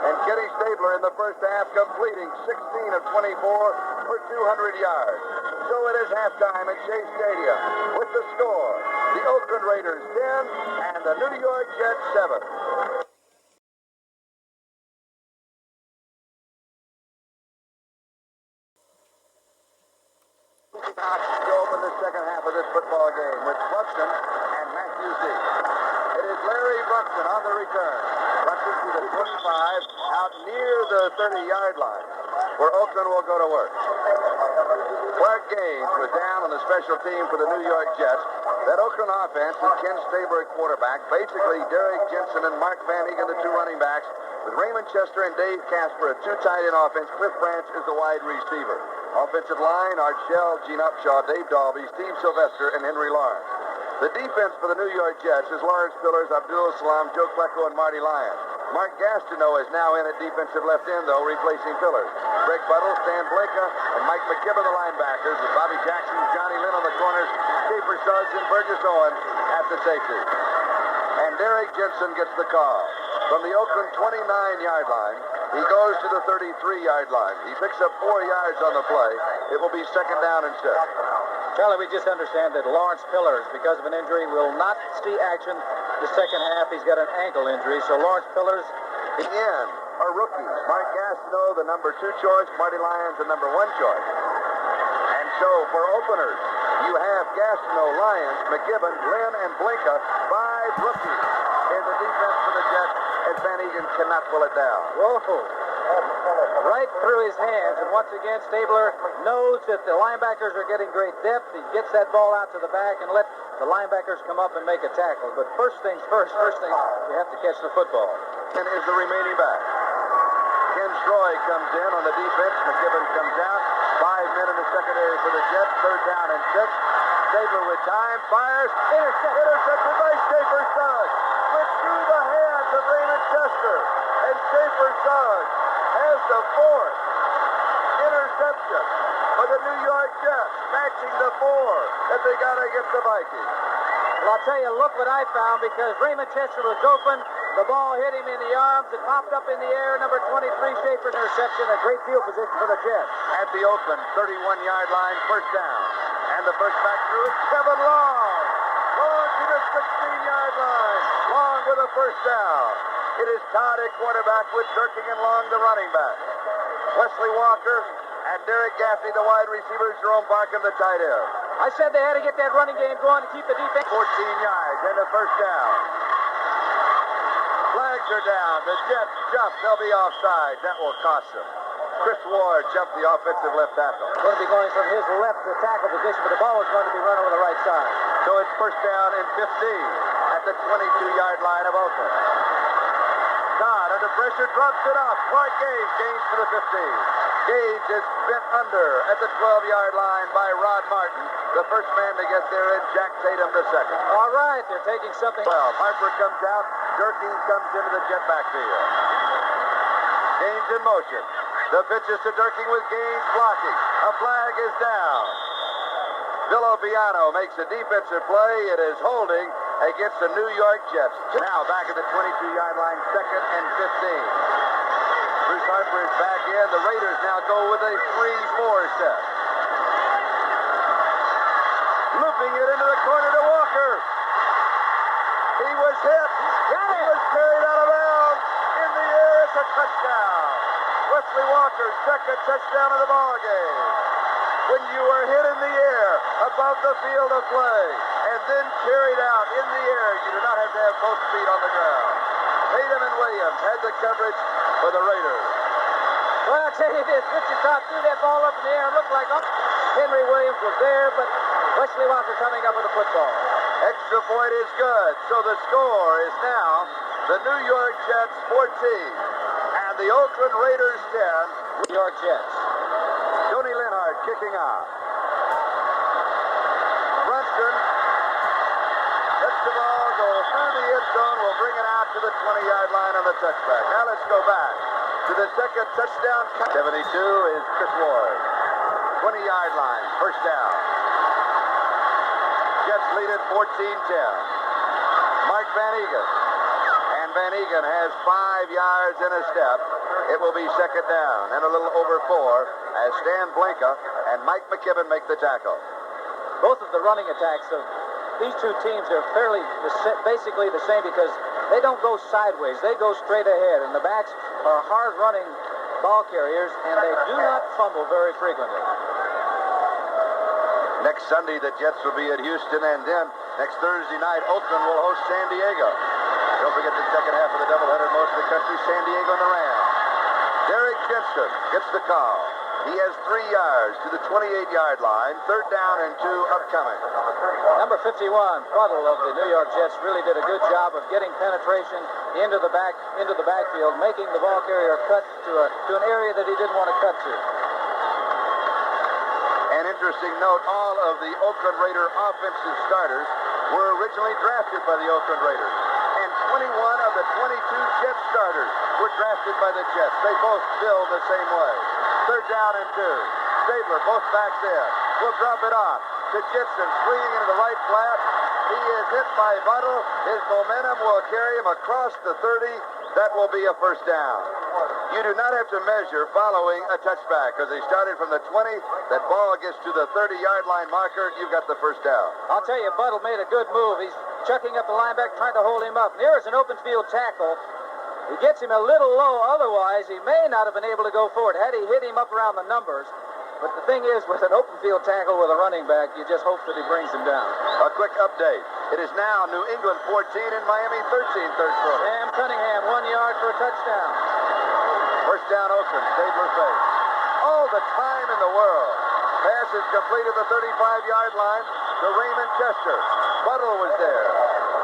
S1: And Kenny Stabler in the first half completing 16 of 24 for 200 yards. So it is halftime at Shea Stadium with the score, the Oakland Raiders 10 and the New York Jets 7. To open the second half of this football game with Buxton and Matthew Z. It is Larry Buxton on the return. Buxton to the 25, out near the 30-yard line, where Oakland will go to work. Clark Gaines was down on the special team for the New York Jets. That Oakland offense with Ken Stabler at quarterback, basically Derek Jensen and Mark Van Egan, the two running backs, with Raymond Chester and Dave Casper, a two tight end offense. Cliff Branch is the wide receiver. Offensive line, Art Shell, Gene Upshaw, Dave Dalby, Steve Sylvester, and Henry Lawrence. The defense for the New York Jets is Lawrence Pillars, Abdul Salam, Joe Klecko, and Marty Lyons. Mark Gastineau is now in at defensive left end, though, replacing Pillars. Greg Buttle, Stan Blanca, and Mike McKibben, the linebackers, with Bobby Jackson, Johnny Lynn on the corners, Schaefer Suggs, and Burgess Owens at the safety. And Derek Jensen gets the call. From the Oakland 29-yard line, he goes to the 33-yard line. He picks up 4 yards on the play. It will be second down and 6.
S2: Charlie, we just understand that Lawrence Pillars, because of an injury, will not see action the second half. He's got an ankle injury, so Lawrence Pillars...
S1: The end are rookies. Mark Gastineau, the number 2 choice. Marty Lyons, the number 1 choice. And so, for openers, you have Gastineau, Lyons, McKibben, Lynn, and Blanca, 5 rookies in the defense for the Jets, as Van Egan cannot pull it down.
S2: Whoa. Right through his hands, and once again, Stabler knows that the linebackers are getting great depth. He gets that ball out to the back and let the linebackers come up and make a tackle. But first things first, you have to catch the football.
S1: And is the remaining back. Ken Stroy comes in on the defense. McKibben comes out. 5 men in the secondary for the Jets. Third down and 6. Stabler with time, fires. Intercepted by Schaefer Suggs. Went through the hands of Raymond Chester. And Schaefer Suggs has the 4th interception for the New York Jets, matching the 4 that they got against the Vikings.
S2: Well, I'll tell you, look what I found, because Raymond Chester was open. The ball hit him in the arms. It popped up in the air. Number 23, Schaefer, interception. A great field position for the Jets.
S1: At the Oakland 31-yard line, first down. And the first back through is Kevin Long. Long to the 16-yard line. Long with a first down. It is Todd at quarterback with Durkin and Long, the running back. Wesley Walker and Derek Gaffney, the wide receivers. Jerome Barkham, the tight end.
S2: I said they had to get that running game going to keep the defense.
S1: 14 yards and a first down. Flags are down. The Jets jump. They'll be offside. That will cost them. Chris Ward jumped the offensive left tackle.
S2: Going to be going from his left to tackle position, but the ball is going to be run over the right side.
S1: So it's first down and 15 at the 22-yard line of Oakland. Todd, under pressure, drops it off. Clark Gaines gains to the 15. Gage is bent under at the 12-yard line by Rod Martin. The first man to get there is Jack Tatum, the second.
S2: All right, they're taking something.
S1: Well, Harper comes out. Durkee comes into the Jet backfield. Gaines in motion. The pitch is to Durkee with Gaines blocking. A flag is down. Villapiano makes a defensive play. It is holding against the New York Jets. Now back at the 22-yard line, second and 15. Bruce Harper is back in. The Raiders now go with a 3-4 set. Looping it into the corner to Walker. He was hit. He was carried out of bounds. In the air, it's a touchdown. Wesley Walker's second touchdown of the ball game. When you are hit in the air above the field of play and then carried out in the air, you do not have to have both feet on the ground. Tatum and Williams had the coverage for the Raiders.
S2: Well, I'll tell you this. Wichita threw that ball up in the air. It looked like Henry Williams was there, but Wesley Walker coming up with the football.
S1: Extra point is good. So the score is now the New York Jets 14 and the Oakland Raiders 10.
S2: New York Jets.
S1: looking on. Brunson lets the ball go through the end zone. Will bring it out to the 20-yard line on the touchback. Now let's go back to the second touchdown. 72 is Chris Ward. 20-yard line, first down. Jets lead at 14-10. Mark Van Egan. And Van Egan has 5 yards and a step. It will be second down and a little over 4 as Stan Blinka and Mike McKibben make the tackle.
S2: Both of the running attacks of these two teams are basically the same because they don't go sideways. They go straight ahead. And the backs are hard-running ball carriers, and they do not fumble very frequently.
S1: Next Sunday, the Jets will be at Houston, and then next Thursday night, Oakland will host San Diego. Don't forget the second half of the doubleheader, most of the country, San Diego and the Rams. Derek Jensen gets the call. He has 3 yards to the 28-yard line. Third down and 2 upcoming.
S2: Number 51, Fuddle of the New York Jets, really did a good job of getting penetration into the backfield, making the ball carrier cut to an area that he didn't want to cut to.
S1: An interesting note, all of the Oakland Raider offensive starters were originally drafted by the Oakland Raiders. And 21 of the 22 Jet starters were drafted by the Jets. They both build the same way. Third down and 2. Stabler, both backs in. Will drop it off to Jensen, swinging into the right flat. He is hit by Buttle. His momentum will carry him across the 30. That will be a first down. You do not have to measure following a touchback because they started from the 20. That ball gets to the 30-yard line marker. You've got the first down.
S2: I'll tell you, Buttle made a good move. He's chucking up the linebacker, trying to hold him up. There is an open field tackle. He gets him a little low. Otherwise, he may not have been able to go forward had he hit him up around the numbers. But the thing is, with an open field tackle with a running back, you just hope that he brings him down.
S1: A quick update. It is now New England 14 and Miami 13, third quarter.
S2: Sam Cunningham, 1 yard for a touchdown.
S1: First down, Oakland. Stabler face. All the time in the world. Pass is complete at the 35-yard line to Raymond Chester. Buttle was there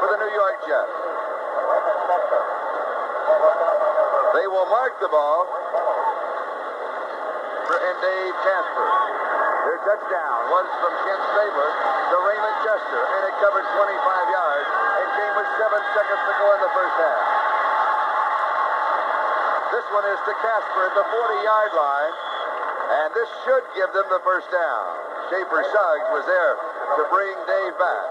S1: for the New York Jets. They will mark the ball. And Dave Casper. Their touchdown was from Ken Stabler to Raymond Chester, and it covered 25 yards and came with 7 seconds to go in the first half. This one is to Casper at the 40-yard line, and this should give them the first down. Schaefer Suggs was there to bring Dave back.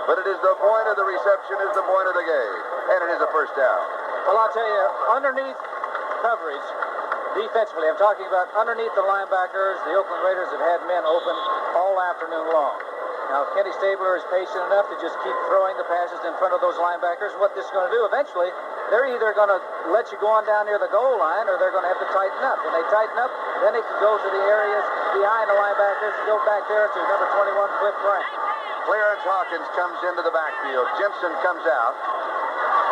S1: But it is the point of the reception is the point of the game, and it is a first down.
S2: Well, I'll tell you, underneath coverage, defensively, I'm talking about underneath the linebackers, the Oakland Raiders have had men open all afternoon long. Now, Kenny Stabler is patient enough to just keep throwing the passes in front of those linebackers. What this is going to do eventually, they're either going to let you go on down near the goal line or they're going to have to tighten up. When they tighten up, then they can go to the areas behind the linebackers and go back there to number 21, Cliff Bryant.
S1: Clarence Hawkins comes into the backfield. Jensen comes out,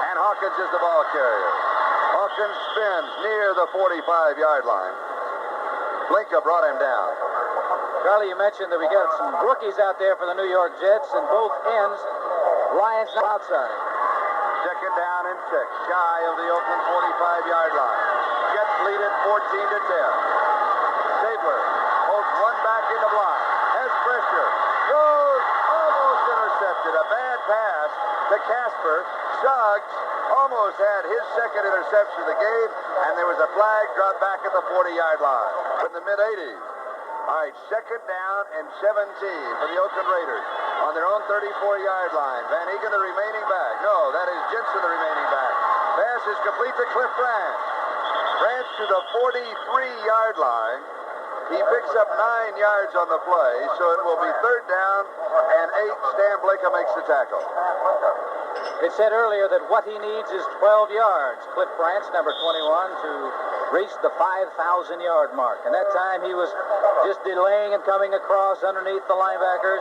S1: and Hawkins is the ball carrier. Hawkins spins near the 45-yard line. Blinka brought him down.
S2: Charlie, you mentioned that we got some rookies out there for the New York Jets, and both ends, Lions outside.
S1: Second down and 6, shy of the Oakland 45-yard line. Jets lead it 14-10. Stabler holds one back in the block, has pressure, throws, almost intercepted. A bad pass to Casper. Suggs almost had his second interception of the game, and there was a flag dropped back at the 40-yard line. In the mid-80s. All right, second down and 17 for the Oakland Raiders on their own 34-yard line. Van Egan, the remaining back. No, that is Jensen, the remaining back. Pass is complete to Cliff Branch. Branch to the 43-yard line. He picks up 9 yards on the play, so it will be third down and 8. Stan Blinka makes the tackle.
S2: It said earlier that what he needs is 12 yards. Cliff Branch, number 21, to reach the 5,000-yard mark. And that time he was just delaying and coming across underneath the linebackers,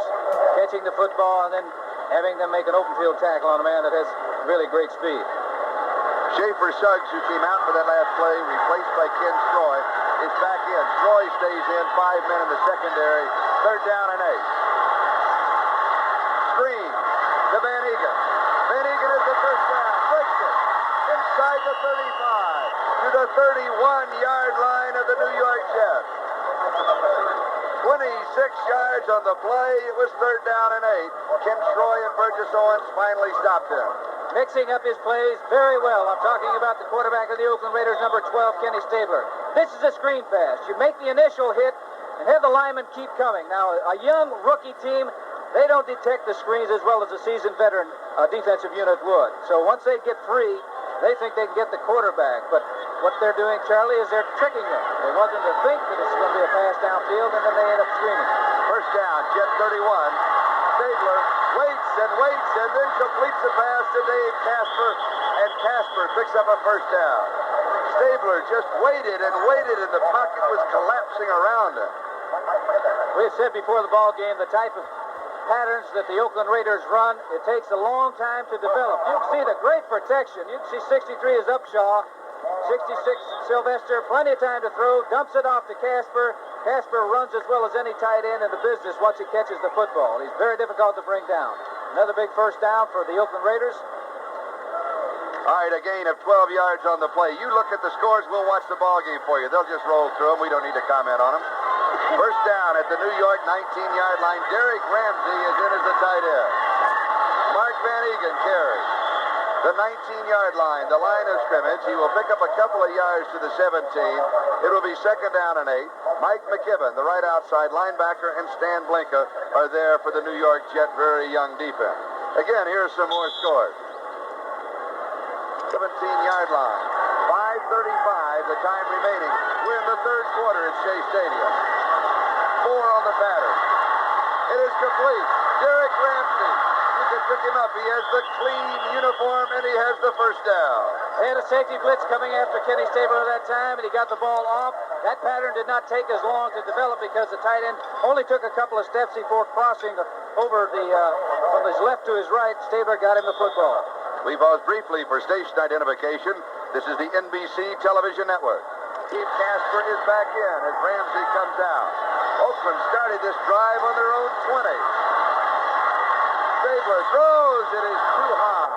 S2: catching the football, and then having them make an open field tackle on a man that has really great speed.
S1: Schaefer Suggs, who came out for that last play, replaced by Ken Stroy, is back in. Stroy stays in, 5 men in the secondary. Third down and 8. Screen to Van Egan. Van Egan is the first down. Breaks it inside the 35 to the 31-yard line of the New York Jets. 20 yards on the play. It was 3rd down and 8. Ken Troy and Burgess Owens finally stopped him.
S2: Mixing up his plays very well. I'm talking about the quarterback of the Oakland Raiders, number 12, Kenny Stabler. This is a screen pass. You make the initial hit and have the linemen keep coming. Now, a young rookie team, they don't detect the screens as well as a seasoned veteran defensive unit would. So once they get free, they think they can get the quarterback. But what they're doing, Charlie, is they're tricking them. They want them to think that it's going to be a pass downfield, and then they end up screening.
S1: First down, Jet 31. Stabler waits and then completes the pass to Dave Casper, and Casper picks up a first down. Stabler just waited, and the pocket was collapsing around him.
S2: We had said before the ball game, the type of patterns that the Oakland Raiders run, it takes a long time to develop. You can see the great protection. You can see 63 is Upshaw, 66 Sylvester, plenty of time to throw, dumps it off to Casper. Casper runs as well as any tight end in the business once he catches the football. He's very difficult to bring down. Another big first down for the Oakland Raiders.
S1: All right, a gain of 12 yards on the play. You look at the scores, we'll watch the ball game for you. They'll just roll through them. We don't need to comment on them. First down at the New York 19-yard line. Derek Ramsey is in as the tight end. Mark Van Egan carries. The 19-yard line, the line of scrimmage. He will pick up a couple of yards to the 17. It will be 2nd down and 8. Mike McKibben, the right outside linebacker, and Stan Blinka are there for the New York Jet very young defense. Again, here's some more scores. 17-yard line. 5:35, the time remaining. We're in the 3rd quarter at Shea Stadium. 4 on the pattern. It is complete. Derek Ramsey. You can pick him up. He has the clean uniform, and he has the first down.
S2: They had a safety blitz coming after Kenny Stabler at that time, and he got the ball off. That pattern did not take as long to develop because the tight end only took a couple of steps before crossing over from his left to his right. Stabler got him the football.
S1: We pause briefly for station identification. This is the NBC television network. Steve Casper is back in as Ramsey comes out. Oakland started this drive on their own 20. Stabler throws. It is too high.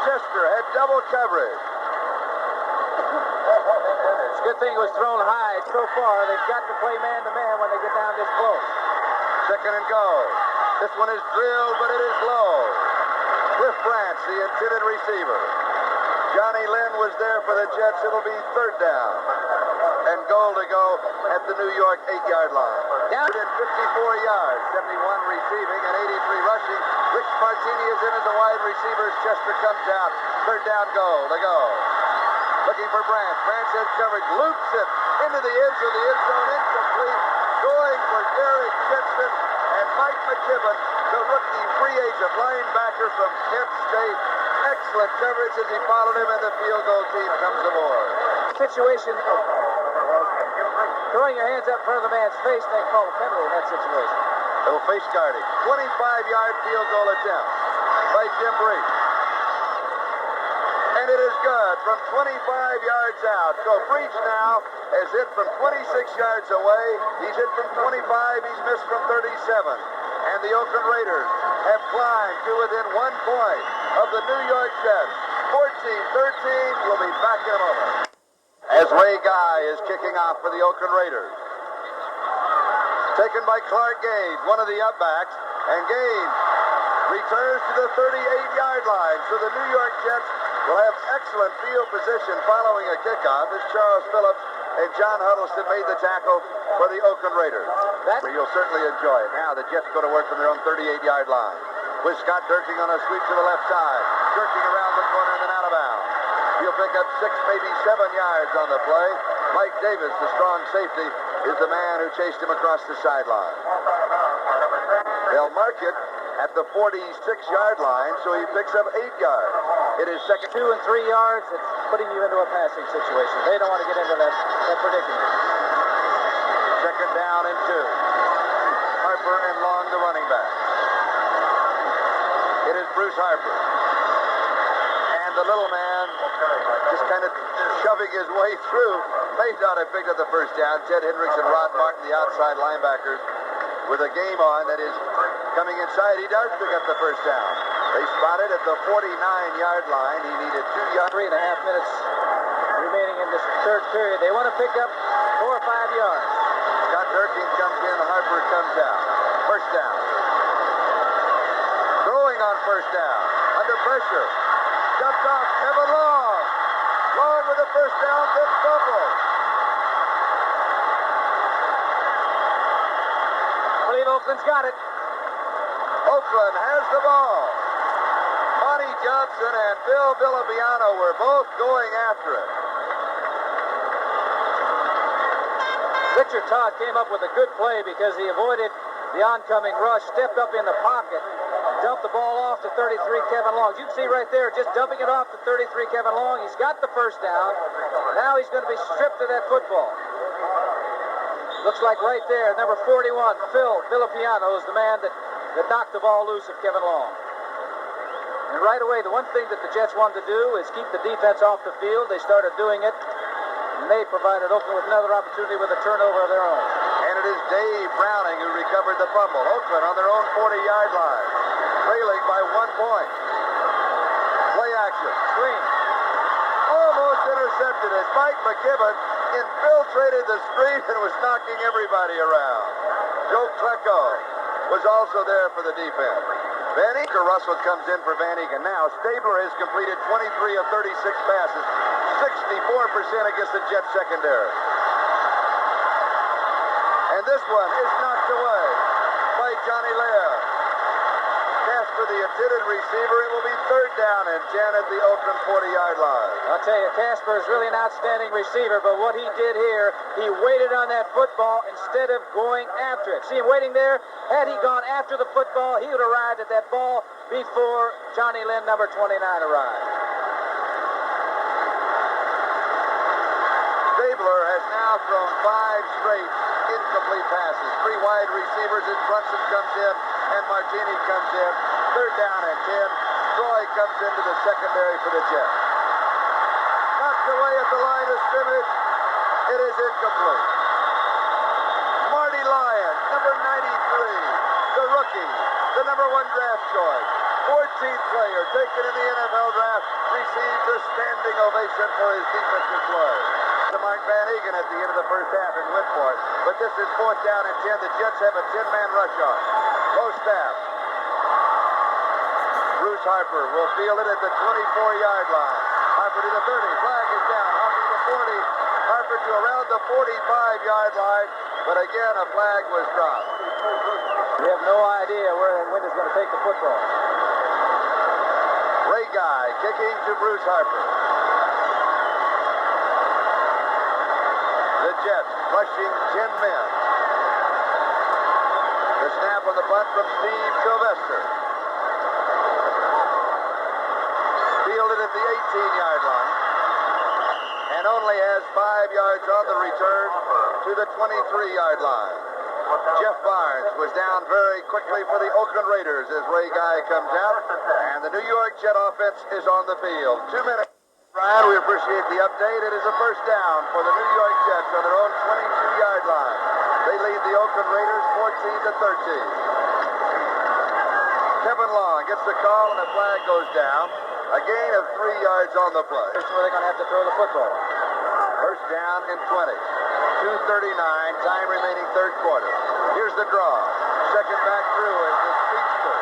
S1: Chester had double coverage.
S2: It's a good thing it was thrown high so far. They've got to play man-to-man when they get down this close.
S1: 2nd and goal. This one is drilled, but it is low. Cliff Branch, the intended receiver. Johnny Lynn was there for the Jets. It'll be 3rd down. And goal to go at the New York 8-yard line.
S2: Down.
S1: 154 yards, 71 receiving and 83 rushing. Rich Martini is in as a wide receiver. Chester comes out. 3rd down goal to go. Looking for Branch. Branch has coverage. Loops it into the edge of the end zone. Incomplete. Going for Derek Jensen and Mike McKibben, the rookie free agent linebacker from Kent State. Excellent coverage as he followed him, and the field goal team comes aboard.
S2: Situation of throwing your hands up in front of the man's face, they call a penalty in that situation.
S1: Little face guarding. 25-yard field goal attempt by Jim Breach. And it is good from 25 yards out. So Breach now has hit from 26 yards away. He's hit from 25. He's missed from 37. And the Oakland Raiders have climbed to within 1 point of the New York Jets. 14-13. We'll be back in a moment. As Ray Guy is kicking off for the Oakland Raiders. Taken by Clark Gaines, one of the upbacks. And Gaines returns to the 38-yard line. So the New York Jets will have excellent field position following a kickoff as Charles Phillips and John Huddleston made the tackle for the Oakland Raiders. You'll certainly enjoy it. Now the Jets go to work from their own 38-yard line. With Scott Durking on a sweep to the left side. Durking around the corner and then out of bounds. He'll pick up 6, maybe 7 yards on the play. Mike Davis, the strong safety, is the man who chased him across the sideline. They'll mark it at the 46-yard line, so he picks up 8 yards. It is second.
S2: 2 and 3 yards, it's putting you into a passing situation. They don't want to get into that predicament.
S1: 2nd down and 2. Harper and Long, the running back. It is Bruce Harper. And the little man just kind of shoving his way through. May not have picked up the first down. Ted Hendricks and Rod Martin, the outside linebackers, with a game on that is coming inside. He does pick up the first down. They spotted at the 49-yard line. He needed 2 yards.
S2: 3.5 minutes remaining in this 3rd period. They want to pick up 4 or 5 yards.
S1: Scott Durkin comes in, Harper comes out. First down. Throwing on first down. Under pressure. Dumped off Kevin Long. Long with the first down, then fumble.
S2: I believe Oakland's got it.
S1: Oakland has the ball. Monty Johnson and Bill Villapiano were both going after it.
S2: Richard Todd came up with a good play because he avoided the oncoming rush, stepped up in the pocket, dumped the ball off to 33 Kevin Long. You can see right there, just dumping it off to 33 Kevin Long. He's got the first down. Now he's going to be stripped of that football. Looks like right there, number 41, Phil Villapiano, is the man that knocked the ball loose of Kevin Long. And right away, the one thing that the Jets wanted to do is keep the defense off the field. They started doing it, and they provided Oakland with another opportunity with a turnover of their own.
S1: And it is Dave Browning who recovered the fumble. Oakland on their own 40-yard line, trailing by 1 point. Play action.
S2: Swing.
S1: Almost intercepted as Mike McKibben infiltrated the screen and was knocking everybody around. Joe Klecko was also there for the defense. Van Eaker Russell comes in for Van Eaker. Now, Stabler has completed 23 of 36 passes, 64% against the Jets secondary. And this one is knocked away by Johnny Lair. Casper, the intended receiver. It will be third down and 10 at the Oakland 40-yard line.
S2: I'll tell you, Casper is really an outstanding receiver, but what he did here, he waited on that football instead of going after it. See him waiting there? Had he gone after the football, he would have arrived at that ball before Johnny Lynn, number 29, arrived.
S1: Stabler has now thrown 5 straight incomplete passes. 3 wide receivers as Brunson comes in and Martini comes in. Third down and 10. Troy comes into the secondary for the Jets. Knocked away at the line of scrimmage. It is incomplete. Marty Lyon, number 93, the rookie, the number 1 draft choice, 14th player taken in the NFL draft, receives a standing ovation for his defensive play. To Mark Van Eegen at the end of the first half and went for it. But this is fourth down and 10. The Jets have a 10-man rush on. Low snap. Bruce Harper will field it at the 24-yard line. Harper to the 30. Flag is down. Harper to the 40. Harper to around the 45-yard line. But again, a flag was dropped.
S2: We have no idea where that wind is going to take the football.
S1: Ray Guy kicking to Bruce Harper. The Jets rushing 10 men. The snap on the punt from Steve Sylvester. Fielded at the 18-yard line. And only has 5 yards on the return to the 23-yard line. Jeff Barnes was down very quickly for the Oakland Raiders as Ray Guy comes out. And the New York Jet offense is on the field. 2 minutes. Brian, we appreciate the update. It is a first down for the New York Jets on their own 22-yard line. They lead the Oakland Raiders 14-13. Kevin Long gets the call and the flag goes down. A gain of 3 yards on the play.
S2: Here's where they're going to have to throw the football.
S1: First down and 20. 2:39, time remaining third quarter. Here's the draw. Second back through is the speedster,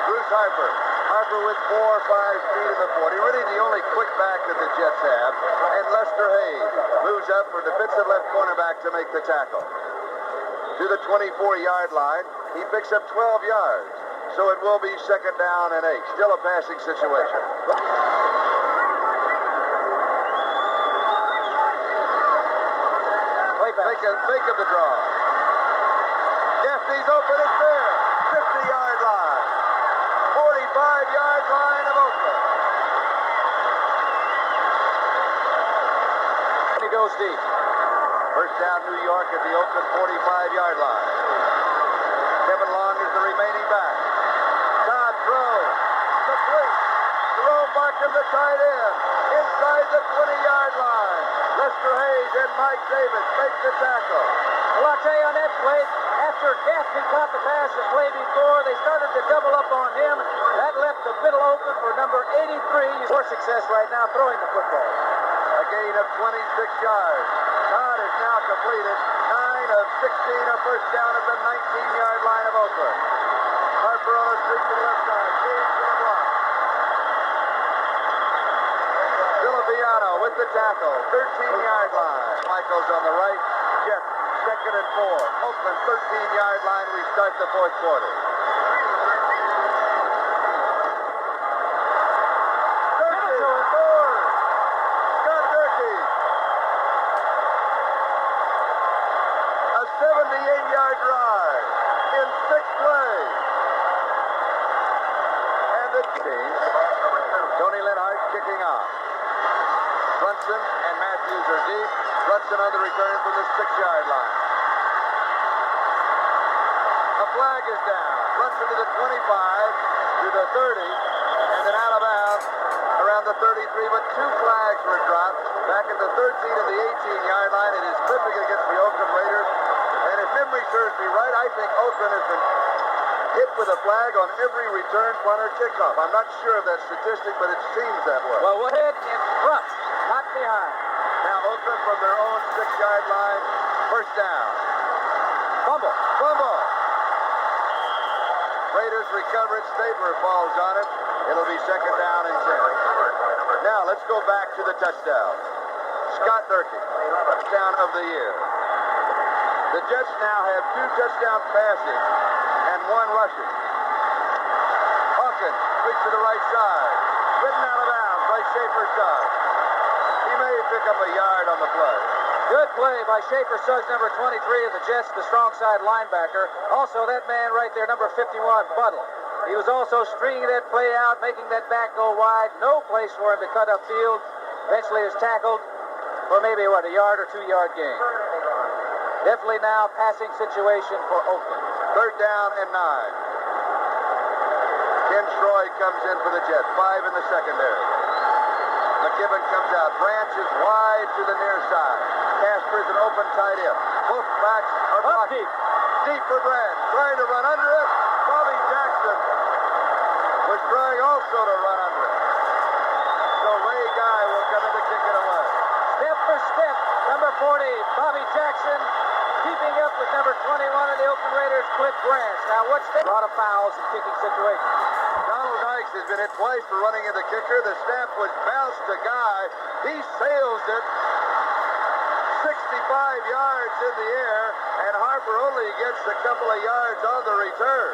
S1: Bruce Harper. Harper with 4 or 5 speed in the 40. Really the only quick back that the Jets have. And Lester Hayes moves up for defensive left cornerback to make the tackle. To the 24-yard line. He picks up 12 yards. So it will be second down and 8. Still a passing situation. Fake of the draw. Gaffney's open. It's there. 50-yard line. 45-yard line of Oakland.
S2: And he goes deep.
S1: First down New York at the Oakland 45-yard line. Kevin Long is the remaining back. Todd throws. Complete. Jerome Barkham, the tight end. Inside the 20-yard line. Lester Hayes and Mike Davis make the tackle.
S2: Well, I'll tell you on that play, after Gaffney caught the pass the play before, they started to double up on him. That left the middle open for number 83. More success right now throwing the football.
S1: A gain of 26 yards. Todd has now completed 9 gain of 16, a first down at the 19-yard line of Oakland. Harper on a streak to the left side. James to the block. Villapiano with the tackle. 13-yard line. Michaels on the right. Jets, 2nd and 4. Oakland, 13-yard line. We start the fourth quarter. And Matthews are deep. Brunson on the return from the 6-yard line. A flag is down. Brunson to the 25, to the 30, and then out of bounds around the 33, but 2 flags were dropped back at the 13 and the 18-yard line. It is clipping against the Oakland Raiders. And if memory serves me right, I think Oakland has been hit with a flag on every return, punt, or kickoff. I'm not sure of that statistic, but it seems that way.
S2: Well, we'll hit in front, not behind.
S1: Now Oakland from their own 6-yard line, first down.
S2: Fumble.
S1: Raiders recover it. Stabler falls on it. It'll be 2nd down and 10. Now let's go back to the touchdown. Scott Durkee, touchdown of the year. The Jets now have 2 touchdowns passing and 1 rushing. Hawkins, quick to the right side. Ridden out of bounds by Schaefer Suggs. He may pick up a yard on the play.
S2: Good play by Schaefer Suggs, number 23 of the Jets, the strong side linebacker. Also, that man right there, number 51, Buttle. He was also stringing that play out, making that back go wide. No place for him to cut upfield. Eventually is tackled for maybe, a yard or 2-yard gain. Definitely now passing situation for Oakland.
S1: 3rd down and 9. Ken Troy comes in for the Jets. 5 in the secondary. McKibben comes out. Branch is wide to the near side. Casper's an open tight end. Both backs are blocking. Deep for Branch. Trying to run under it. Bobby Jackson was trying also to run under it. So Ray Guy will come in to kick it away.
S2: Step for step, number 40, Bobby Jackson, keeping up with number 21 of the Oakland Raiders, Cliff Branch. Now, what's a lot of fouls in kicking situations?
S1: Donald Dykes has been hit twice for running in the kicker. The snap was bounced to Guy. He sails it 65 yards in the air, and Harper only gets a couple of yards on the return.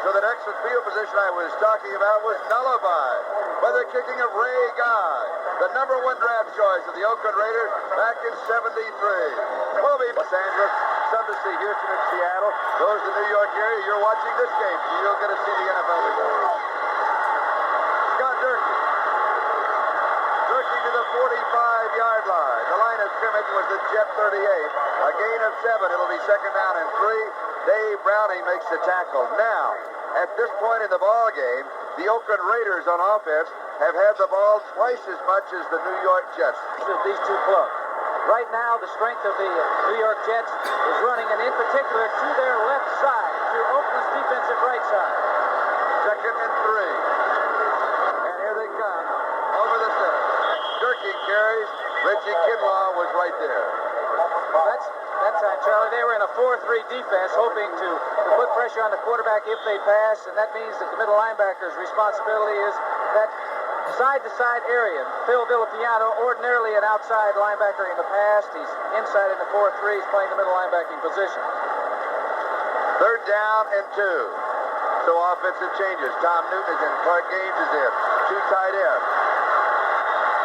S1: So that excellent field position I was talking about was nullified by the kicking of Ray Guy, the number 1 draft choice of the Oakland Raiders back in 73. We'll be Los Angeles, some to see Houston and Seattle. Those in the New York area, you're watching this game, so you'll get to see the NFL results. Scott Durkee. Durkee to the 45-yard line. The line of scrimmage was the Jet 38. A gain of 7. It'll be 2nd down and 3. Dave Browning makes the tackle. Now, at this point in the ball game, the Oakland Raiders on offense have had the ball twice as much as the New York Jets.
S2: These 2 clubs. Right now, the strength of the New York Jets is running, and in particular, to their left side, to Oakland's defensive right side.
S1: 2nd and 3. And here they come, over the center. Durkee carries. Reggie Kinlaw was right there.
S2: Well, that's that time, Charlie. They were in a 4-3 defense, hoping to put pressure on the quarterback if they pass, and that means that the middle linebacker's responsibility is that side-to-side area. Phil Villapiano, ordinarily an outside linebacker in the past. He's inside in the 4-3. He's playing the middle linebacking position.
S1: 3rd down and 2. So offensive changes. Tom Newton is in. Clark Gaines is in. 2 tight ends.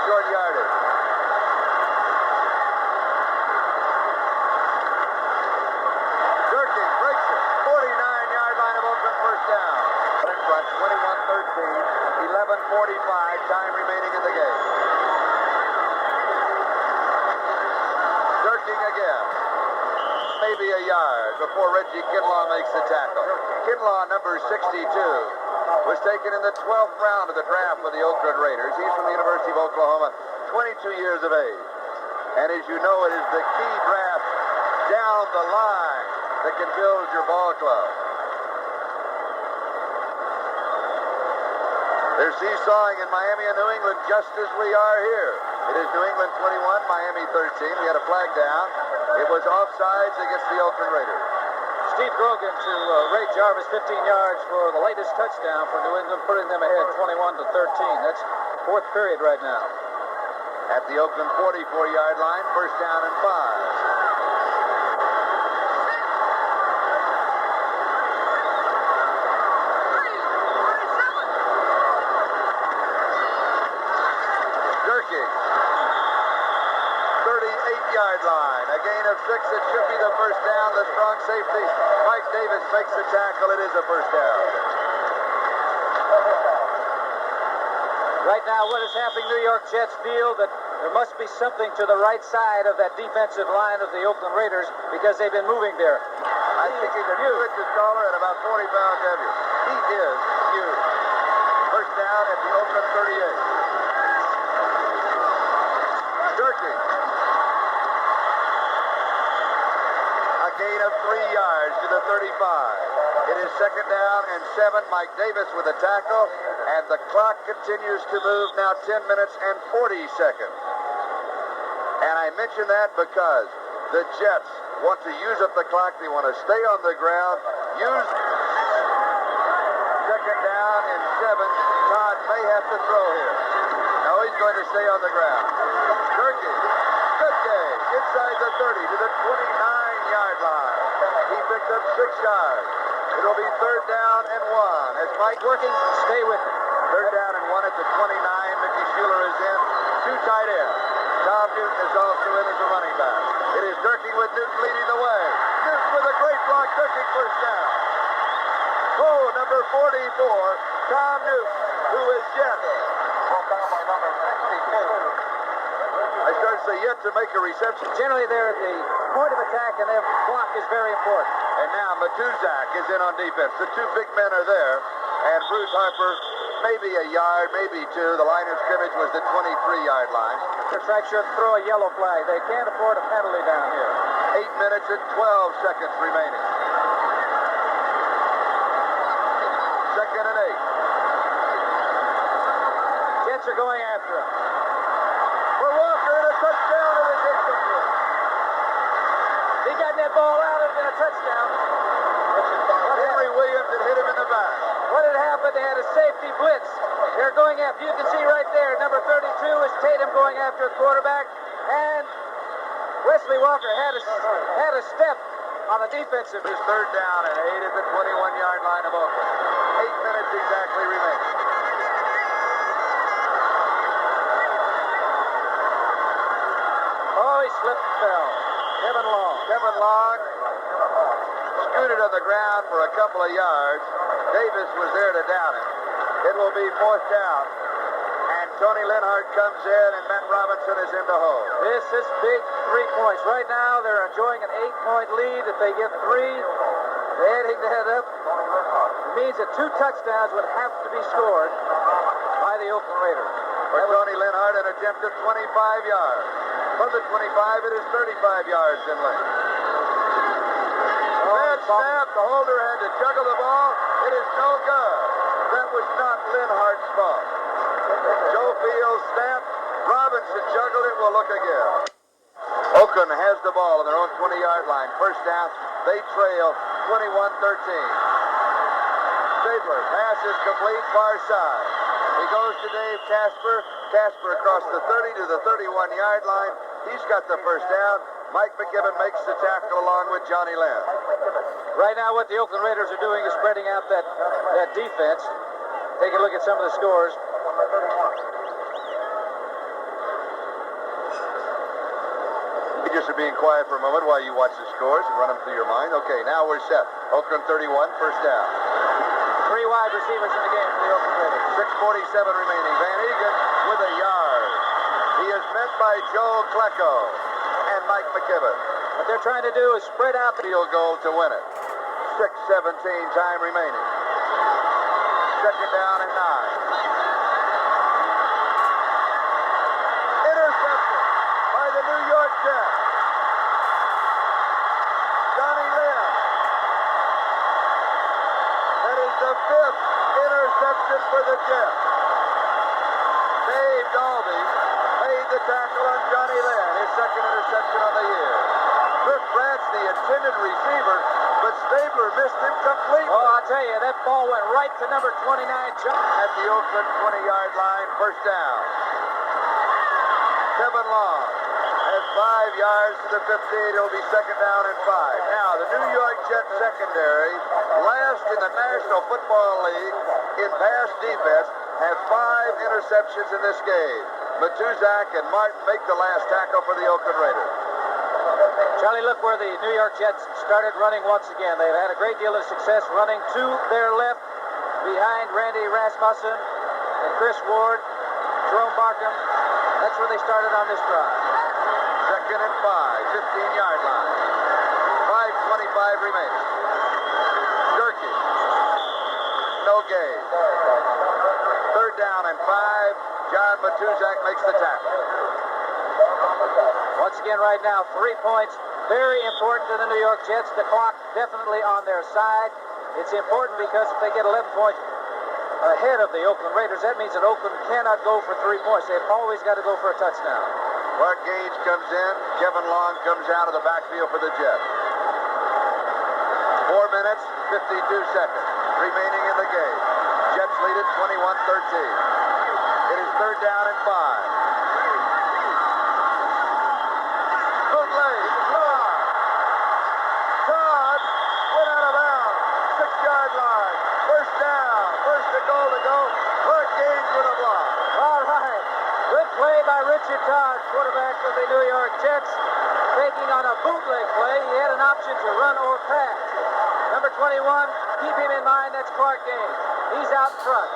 S1: Short yardage. Durkee breaks it. 49-yard line of Oakland, first down. In front, 21-13. 11:45. Time remaining in the game. Durkee again. Maybe a yard before Reggie Kinlaw makes the tackle. Kinlaw, number 62, was taken in the 12th round of the draft for the Oakland Raiders. He's from the University of Oklahoma, 22 years of age. And as you know, it is the key draft down the line that can build your ball club. They're seesawing in Miami and New England just as we are here. It is New England 21, Miami 13. We had a flag down. It was offsides against the Oakland Raiders.
S2: Steve Grogan to Ray Jarvis, 15 yards for the latest touchdown for New England, putting them ahead 21-13. That's fourth period right now.
S1: At the Oakland 44-yard line, first down and 5. Durkee, 38-yard line, a gain of 6. It should be the first down. The strong safety, Mike Davis, makes the tackle. It is a first down.
S2: Right now, what is happening, New York Jets feel that there must be something to the right side of that defensive line of the Oakland Raiders because they've been moving there.
S1: I think he's a 2 inches taller and about 40 pounds heavier. He is huge. First down at the Oakland 38. Durkee. A gain of 3 yards to the 35. It is second down and 7. Mike Davis with a tackle, and the clock continues to move now 10 minutes and 40 seconds. And I mention that because the Jets want to use up the clock. They want to stay on the ground. Use second down and 7. Todd may have to throw here. No, he's going to stay on the ground. Durkee, good day, inside the 30 to the 29-yard line. He picked up 6 yards. It'll be third down and 1. As Mike working,
S2: Stay with it.
S1: third down and 1 at the 29. Mickey Schuler is in. 2 tight ends. Tom Newton is also in as a running back. It is Durkee with Newton leading the way. Newton with a great block. Durkee first down. Oh, number 44, Tom Newton, who is yet. I started to say yet to make a reception.
S2: Generally, they're at the point of attack, and their block is very important.
S1: And now Matuzak is in on defense. The 2 big men are there. And Bruce Harper, maybe a yard, maybe 2. The line of scrimmage was the 23-yard line.
S2: They're trying to throw a yellow flag. They can't afford a penalty down here.
S1: 8 minutes and 12 seconds remaining. Second and 8.
S2: Jets are going after him.
S1: For Walker, and a touchdown, and it's incomplete.
S2: He got that ball out, it would have been a touchdown.
S1: Henry Williams had hit him in the back.
S2: What had happened? They had a safety blitz. They're going after. You can see right there, number 32 is Tatum going after a quarterback, and Wesley Walker had a step on the defensive.
S1: His third down and 8 at the 21-yard line of Oakland. 8 minutes exactly remaining.
S2: Oh, he slipped and fell. Kevin Long.
S1: Kevin Long scooted on the ground for a couple of yards. Davis was there to down him. It will be fourth down. And Tony Linhart comes in, and Matt Robinson is in to hold.
S2: This is big 3 points. Right now, they're enjoying an 8-point lead. If they get 3, they're adding that up. It means that 2 touchdowns would have to be scored by the Oakland Raiders.
S1: For Tony Linhart, an attempt of 25 yards. From the 25, it is 35 yards in length. Bad snap. The holder had to juggle the ball. It is no good. That was not Linhart's fault. Joe Fields snapped. Robinson juggled it. We'll look again. Oakland has the ball on their own 20-yard line. First down. They trail 21-13. Stabler. Pass is complete. Far side. He goes to Dave Casper. Casper across the 30 to the 31-yard line. He's got the first down. Mike McKibben makes the tackle along with Johnny Lynn.
S2: Right now, what the Oakland Raiders are doing is spreading out that defense. Take a look at some of the scores.
S1: You just are being quiet for a moment while you watch the scores and run them through your mind. Okay, now we're set. Oakland 31, first down.
S2: 3 wide receivers in the game for the Oakland Raiders.
S1: 6:47 remaining. Van Egan with a yard. He is met by Joe Klecko and Mike McKibben.
S2: What they're trying to do is spread out the
S1: Field goal to win it. 6:17 time remaining. Second down and 9. Intercepted by the New York Jets. Johnny Lynn. That is the 5th interception for the Jets. Dave Dalby made the tackle on Johnny Lynn, his second interception on the year. Cliff Branch, the intended receiver, but Stabler missed him completely.
S2: Oh, I'll tell you, that ball went right to number 29, John.
S1: At the Oakland 20-yard line, first down. Kevin Long has 5 yards to the 15. It'll be second down and 5. Now, the New York Jets secondary, last in the National Football League in pass defense, have 5 interceptions in this game. Matuzak and Martin make the last tackle for the Oakland Raiders.
S2: Charlie, look where the New York Jets started running once again. They've had a great deal of success running to their left behind Randy Rasmussen and Chris Ward, Jerome Barkham. That's where they started on this drive.
S1: Second and 5, 15-yard line. 5:25 remaining. Durkee. No gain. Third down and 5. John Matuzak makes the tackle.
S2: Once again right now, 3 points. Very important to the New York Jets. The clock definitely on their side. It's important because if they get 11 points ahead of the Oakland Raiders, that means that Oakland cannot go for 3 points. They've always got to go for a touchdown.
S1: Clark Gage comes in. Kevin Long comes out of the backfield for the Jets. 4 minutes, 52 seconds remaining in the game. Jets lead it 21-13. It is third down and 5. Bootleg. Todd went out of bounds. 6-yard line. First down. First and goal to go. Clark Gage with a block.
S2: All right. Good play by Richard Todd, quarterback of the New York Jets, taking on a bootleg play. He had an option to run or pass. Number 21, keep him in mind, that's Clark Gage. He's out front,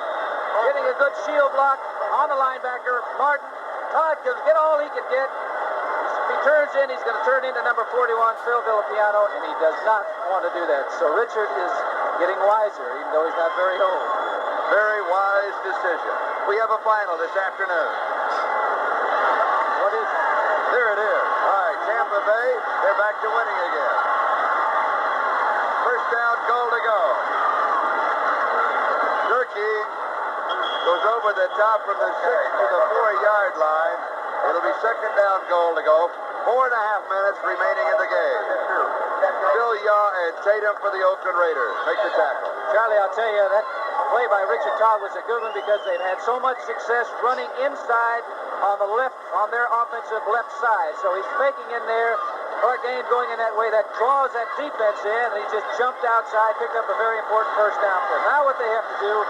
S2: getting a good shield block on the linebacker, Martin. Todd can get all he can get. If he turns in, he's going to turn into number 41, Phil Villapiano, and he does not want to do that. So Richard is getting wiser, even though he's not very old.
S1: Very wise decision. We have a final this afternoon.
S2: What is it?
S1: There it is. All right, Tampa Bay, they're back to winning again. First down, goal to go. Durkee goes over the top from the 6 to the 4-yard line. It'll be second down, goal to go. 4.5 minutes remaining in the game. Bill Yaw and Tatum for the Oakland Raiders. Make the tackle.
S2: Charlie, I'll tell you, that play by Richard Todd was a good one because they've had so much success running inside on the left, on their offensive left side. So he's faking in there. Clark Gage going in that way, that draws that defense in, and he just jumped outside, picked up a very important first down for him. Now what they have to do is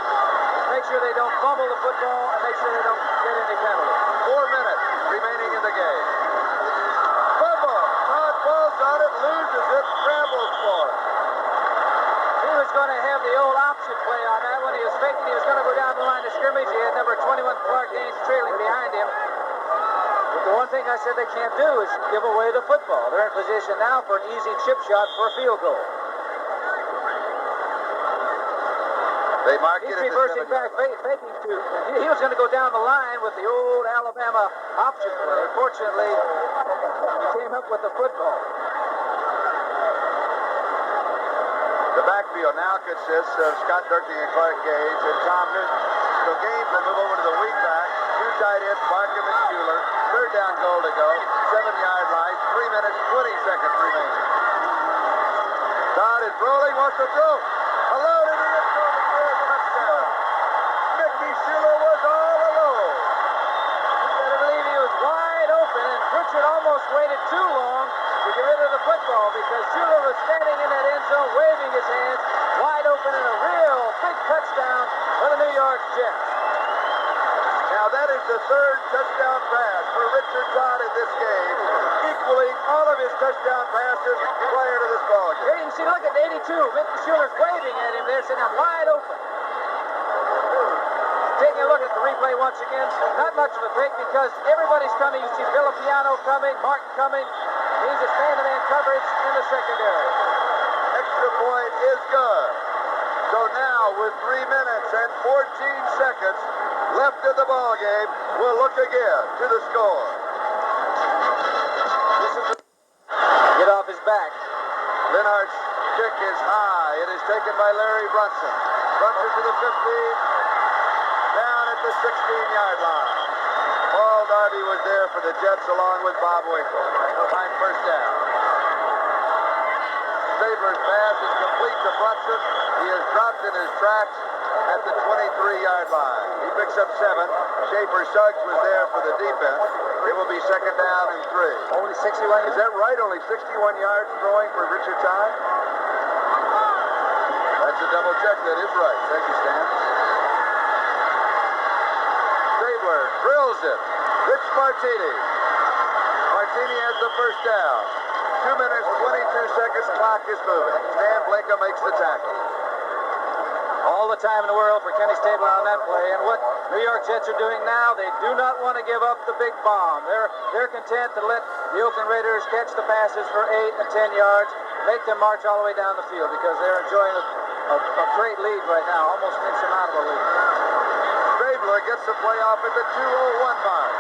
S2: make sure they don't fumble the football and make sure they don't get any penalties.
S1: 4 minutes remaining in the game. Fumble. Todd falls on it, loses it, scrambles for it.
S2: He was going to have the old option play on that one. He was faking he was going to go down the line of scrimmage. He had number 21, Clark Gage, trailing behind him. But the one thing I said they can't do is give away the football. They're in position now for an easy chip shot for a field goal.
S1: They mark
S2: He's
S1: it at the
S2: reversing
S1: 7
S2: back, faking to. He was going to go down the line with the old Alabama option play. Fortunately, he came up with the football.
S1: The backfield now consists of Scott Durkee and Clark Gage and Tom Newton. So Gage will move over to the wing back. 2 tight ends, Barkham and Schuler. Third down, goal to go. 7-yard line. 3 minutes, 20 seconds remaining. Todd is rolling, wants to throw. Alone in the end zone for a touchdown. Mickey Schuler was all alone.
S2: You better believe he was wide open, and Richard almost waited too long to get rid of the football because Schuler was standing in that end zone, waving his hands, wide open, and a real big touchdown for the New York Jets.
S1: Now that is the 3rd touchdown pass for Richard Todd in this game, equaling all of his touchdown passes prior to this ball game.
S2: Here you can see, look at 82. Mickey Schuler's waving at him there, saying, I'm wide open. Taking a look at the replay once again, not much of a break because everybody's coming. You see Villapiano coming, Martin coming. He's a man-to-man coverage in the secondary.
S1: Extra point is good. So now with 3 minutes and 14 seconds left in the ball game, we'll look again to the score.
S2: This is get off his back.
S1: Linhart's kick is high. It is taken by Larry Brunson. Brunson to the 15, down at the 16-yard line. Paul Darby was there for the Jets along with Bob Winkle. Time first down. Stabler's pass is complete to Brunson. He is dropped in his tracks at the 23-yard line. He picks up 7. Schaefer Suggs was there for the defense. It will be second down and 3.
S2: Only 61.
S1: Is that right? Only 61 yards throwing for Richard Todd? That's a double check. That is right. Thank you, Stan. Stabler drills it. Rich Martini. Martini has the first down. 2 minutes, 22 seconds. Clock is moving. Stan Blanca makes the tackle.
S2: All the time in the world for Kenny Stabler on that play. And what New York Jets are doing now, they do not want to give up the big bomb. They're content to let the Oakland Raiders catch the passes for 8 and 10 yards, make them march all the way down the field because they're enjoying a great lead right now, almost an insurmountable lead.
S1: Stabler gets the play off at the 2:01 mark.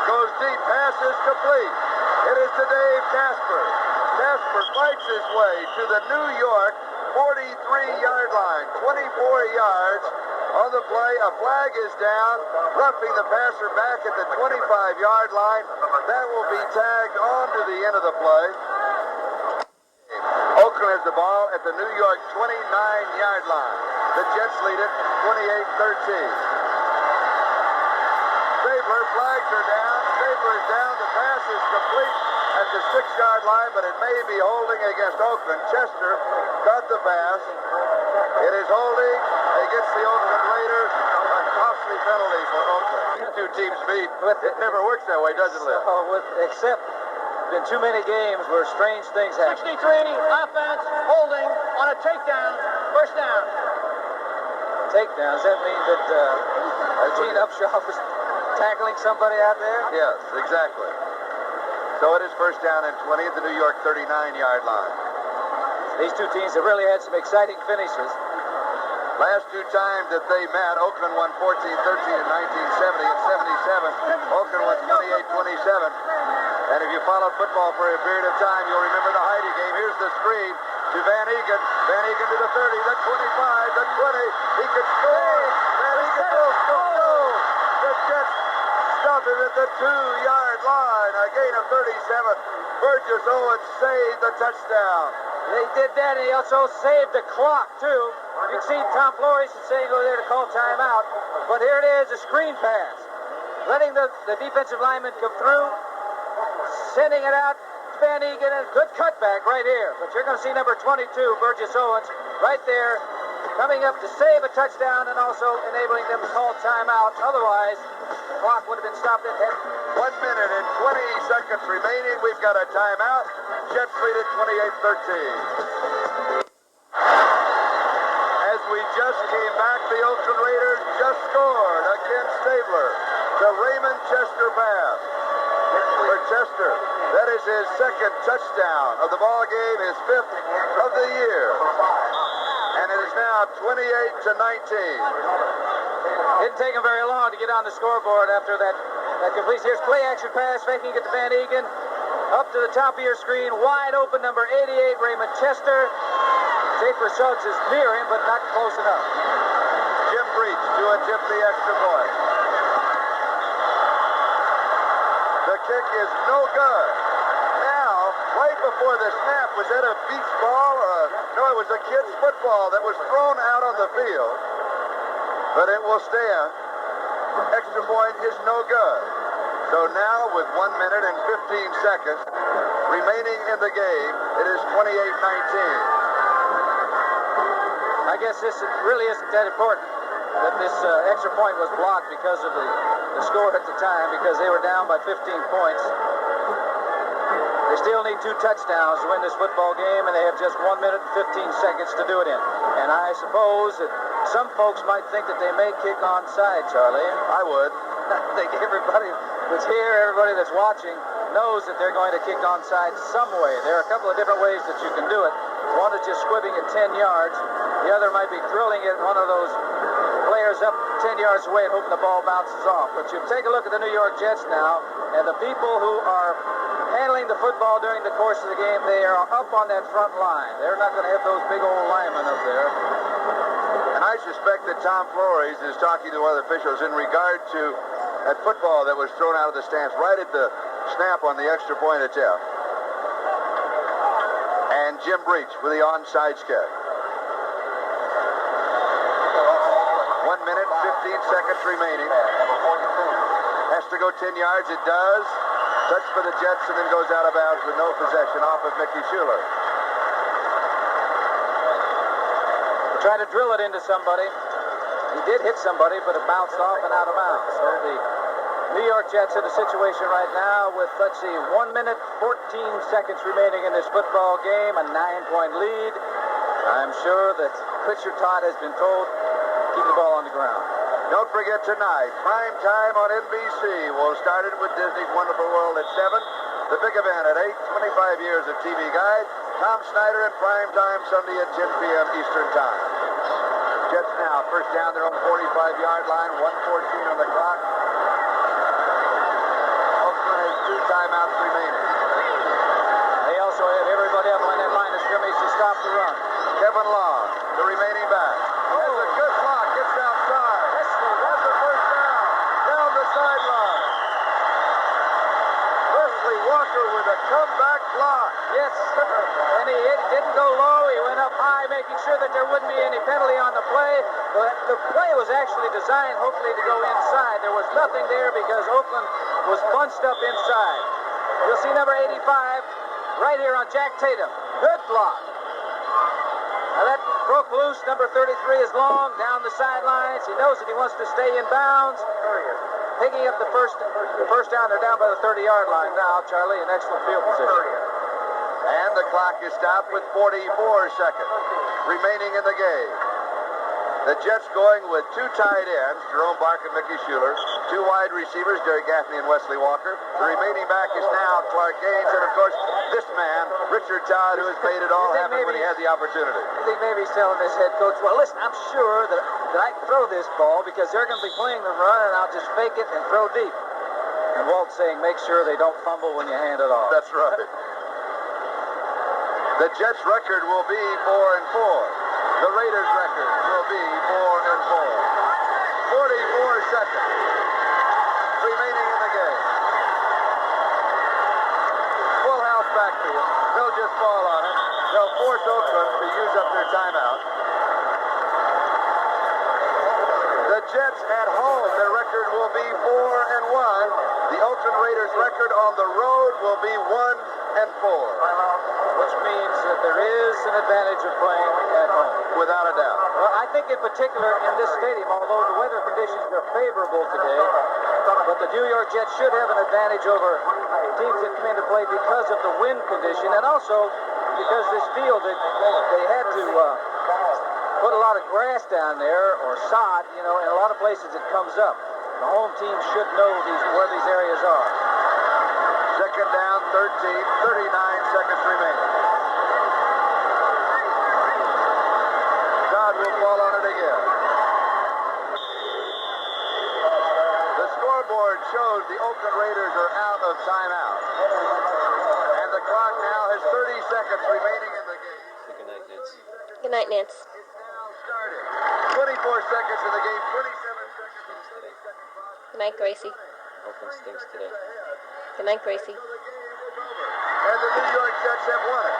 S1: Goes deep, pass is complete. It is to Dave Casper. Casper fights his way to the New York 43-yard line, 24 yards on the play. A flag is down, roughing the passer back at the 25-yard line. That will be tagged on to the end of the play. Oakland has the ball at the New York 29-yard line. The Jets lead it 28-13. Stabler, flags are down. Stabler is down. The pass is complete at the 6-yard line, but it may be holding against Oakland. Chester got the pass. It is holding against the Oakland Raiders. A costly penalty for Oakland. These two teams meet. It never works that way, does it, Liv?
S2: Except been too many games where strange things happen.
S4: 63, offense, holding on a takedown, first down.
S2: Takedown, does that mean that Gene Upshaw was tackling somebody out there?
S1: Yes, exactly. So it is first down and 20 at the New York 39-yard line.
S2: These two teams have really had some exciting finishes.
S1: Last two times that they met, Oakland won 14-13 in 1970 and 77. Oakland won 28-27. And if you followed football for a period of time, you'll remember the Heidi game. Here's the screen to Van Egan. Van Egan to the 30, the 25, the 20. He could score. Van Egan goes. The Jets stop him at the 2-yard line. A gain of 37. Burgess Owens saved the touchdown.
S2: They did that, and he also saved the clock, too. You can see Tom Flores is saying over there to call timeout. But here it is, a screen pass. Letting the defensive lineman come through, sending it out to Van Egan, and a good cutback right here. But you're going to see number 22, Burgess Owens, right there, coming up to save a touchdown and also enabling them to call timeout. Otherwise, the clock would have been stopped at
S1: 1 minute and 20 seconds remaining. We've got a timeout. Jets lead at 28-13. As we just came back, the Oakland Raiders just scored. Again, Stabler. The Raymond Chester pass. For Chester, that is his second touchdown of the ball game, his 5th of the year. And it is now 28-19.
S2: Didn't take him very long to get on the scoreboard after that completion. Here's play action pass, faking it to Van Egan. Up to the top of your screen, wide open, number 88, Raymond Chester. Schaefer Suggs is near him, but not close enough.
S1: Jim Breach to attempt the extra point. The kick is no good. Now, right before the snap, was that a beach ball or no, it was a kid's football that was thrown out on the field. But it will stand. Extra point is no good. So now, with 1 minute and 15 seconds remaining in the game, it is 28-19.
S2: I guess this really isn't that important that this extra point was blocked because of the score at the time, because they were down by 15 points. They still need 2 touchdowns to win this football game, and they have just 1 minute and 15 seconds to do it in. And I suppose that some folks might think that they may kick onside, Charlie.
S1: I would.
S2: I think everybody that's here, everybody that's watching, knows that they're going to kick onside some way. There are a couple of different ways that you can do it. One is just squibbing it 10 yards. The other might be drilling it one of those players up 10 yards away and hoping the ball bounces off. But you take a look at the New York Jets now, and the people who are handling the football during the course of the game, they are up on that front line. They're not going to have those big old linemen up there.
S1: And I suspect that Tom Flores is talking to other officials in regard to That football that was thrown out of the stands right at the snap on the extra point attempt. And Jim Breach with the onside kick. 1 minute, 15 seconds remaining. Has to go 10 yards. It does. Touch for the Jets and then goes out of bounds with no possession off of Mickey Schuler.
S2: Tried to drill it into somebody. He did hit somebody, but it bounced off and out of bounds. So the New York Jets in a situation right now with, 1 minute, 14 seconds remaining in this football game, a 9-point lead. I'm sure that Richard Todd has been told, keep the ball on the ground.
S1: Don't forget tonight, prime time on NBC. We'll start it with Disney's Wonderful World at 7. The big event at 8, 25 years of TV Guide. Tom Snyder in prime time Sunday at 10 p.m. Eastern Time. Jets now, first down their own 45-yard line, 1:14 on the clock. Oakland has 2 timeouts remaining.
S2: They also have everybody up on that line of scrimmage to stop the run.
S1: Kevin Long, the remaining back. Has a good block, gets outside. Has the first down the sideline. Wesley Walker with a comeback block.
S2: Yes, and he didn't go low. He went up high, making sure that there wouldn't be any penalty on the play. The play was actually designed, hopefully, to go inside. There was nothing there because Oakland was bunched up inside. You'll see number 85 right here on Jack Tatum. Good block. Now that broke loose. Number 33 is long down the sidelines. He knows that he wants to stay in bounds. Picking up the first down. They're down by the 30-yard line now, Charlie, in excellent field position.
S1: And the clock is stopped with 44 seconds remaining in the game. The Jets going with 2 tight ends, Jerome Bark and Mickey Schuler. 2 wide receivers, Derek Gaffney and Wesley Walker. The remaining back is now Clark Gaines. And, of course, this man, Richard Todd, who has made it all happen when he had the opportunity.
S2: I think maybe he's telling his head coach, well, listen, I'm sure that I can throw this ball because they're going to be playing the run, and I'll just fake it and throw deep. And Walt's saying, make sure they don't fumble when you hand it off.
S1: That's right. The Jets' record will be 4-4. The Raiders' record will be 4-4. 44 seconds remaining in the game. Full house backfield. They'll just fall on it. They'll force Oakland to use up their timeout. The Jets at home, their record will be 4-1. The Oakland Raiders' record on the road will be 1-4.
S2: Which means that there is an advantage of playing at home.
S1: Without a doubt.
S2: Well, I think in particular in this stadium, although the weather conditions are favorable today, but the New York Jets should have an advantage over teams that come into play because of the wind condition, and also because this field, they had to put a lot of grass down there, or sod, in a lot of places it comes up. The home team should know where these areas are.
S1: Second down, 13, 39 seconds remaining. Todd will fall on it again. The scoreboard shows the Oakland Raiders are out of timeout. And the clock now has 30 seconds remaining in the game.
S5: Good night, Nance.
S6: Good night, Nance.
S1: It's now starting. 24 seconds in the game, 27 seconds in the 30-second clock.
S6: Good night, Gracie.
S5: Oakland stinks today.
S6: Good night, Gracie.
S1: And the New York Jets have won it.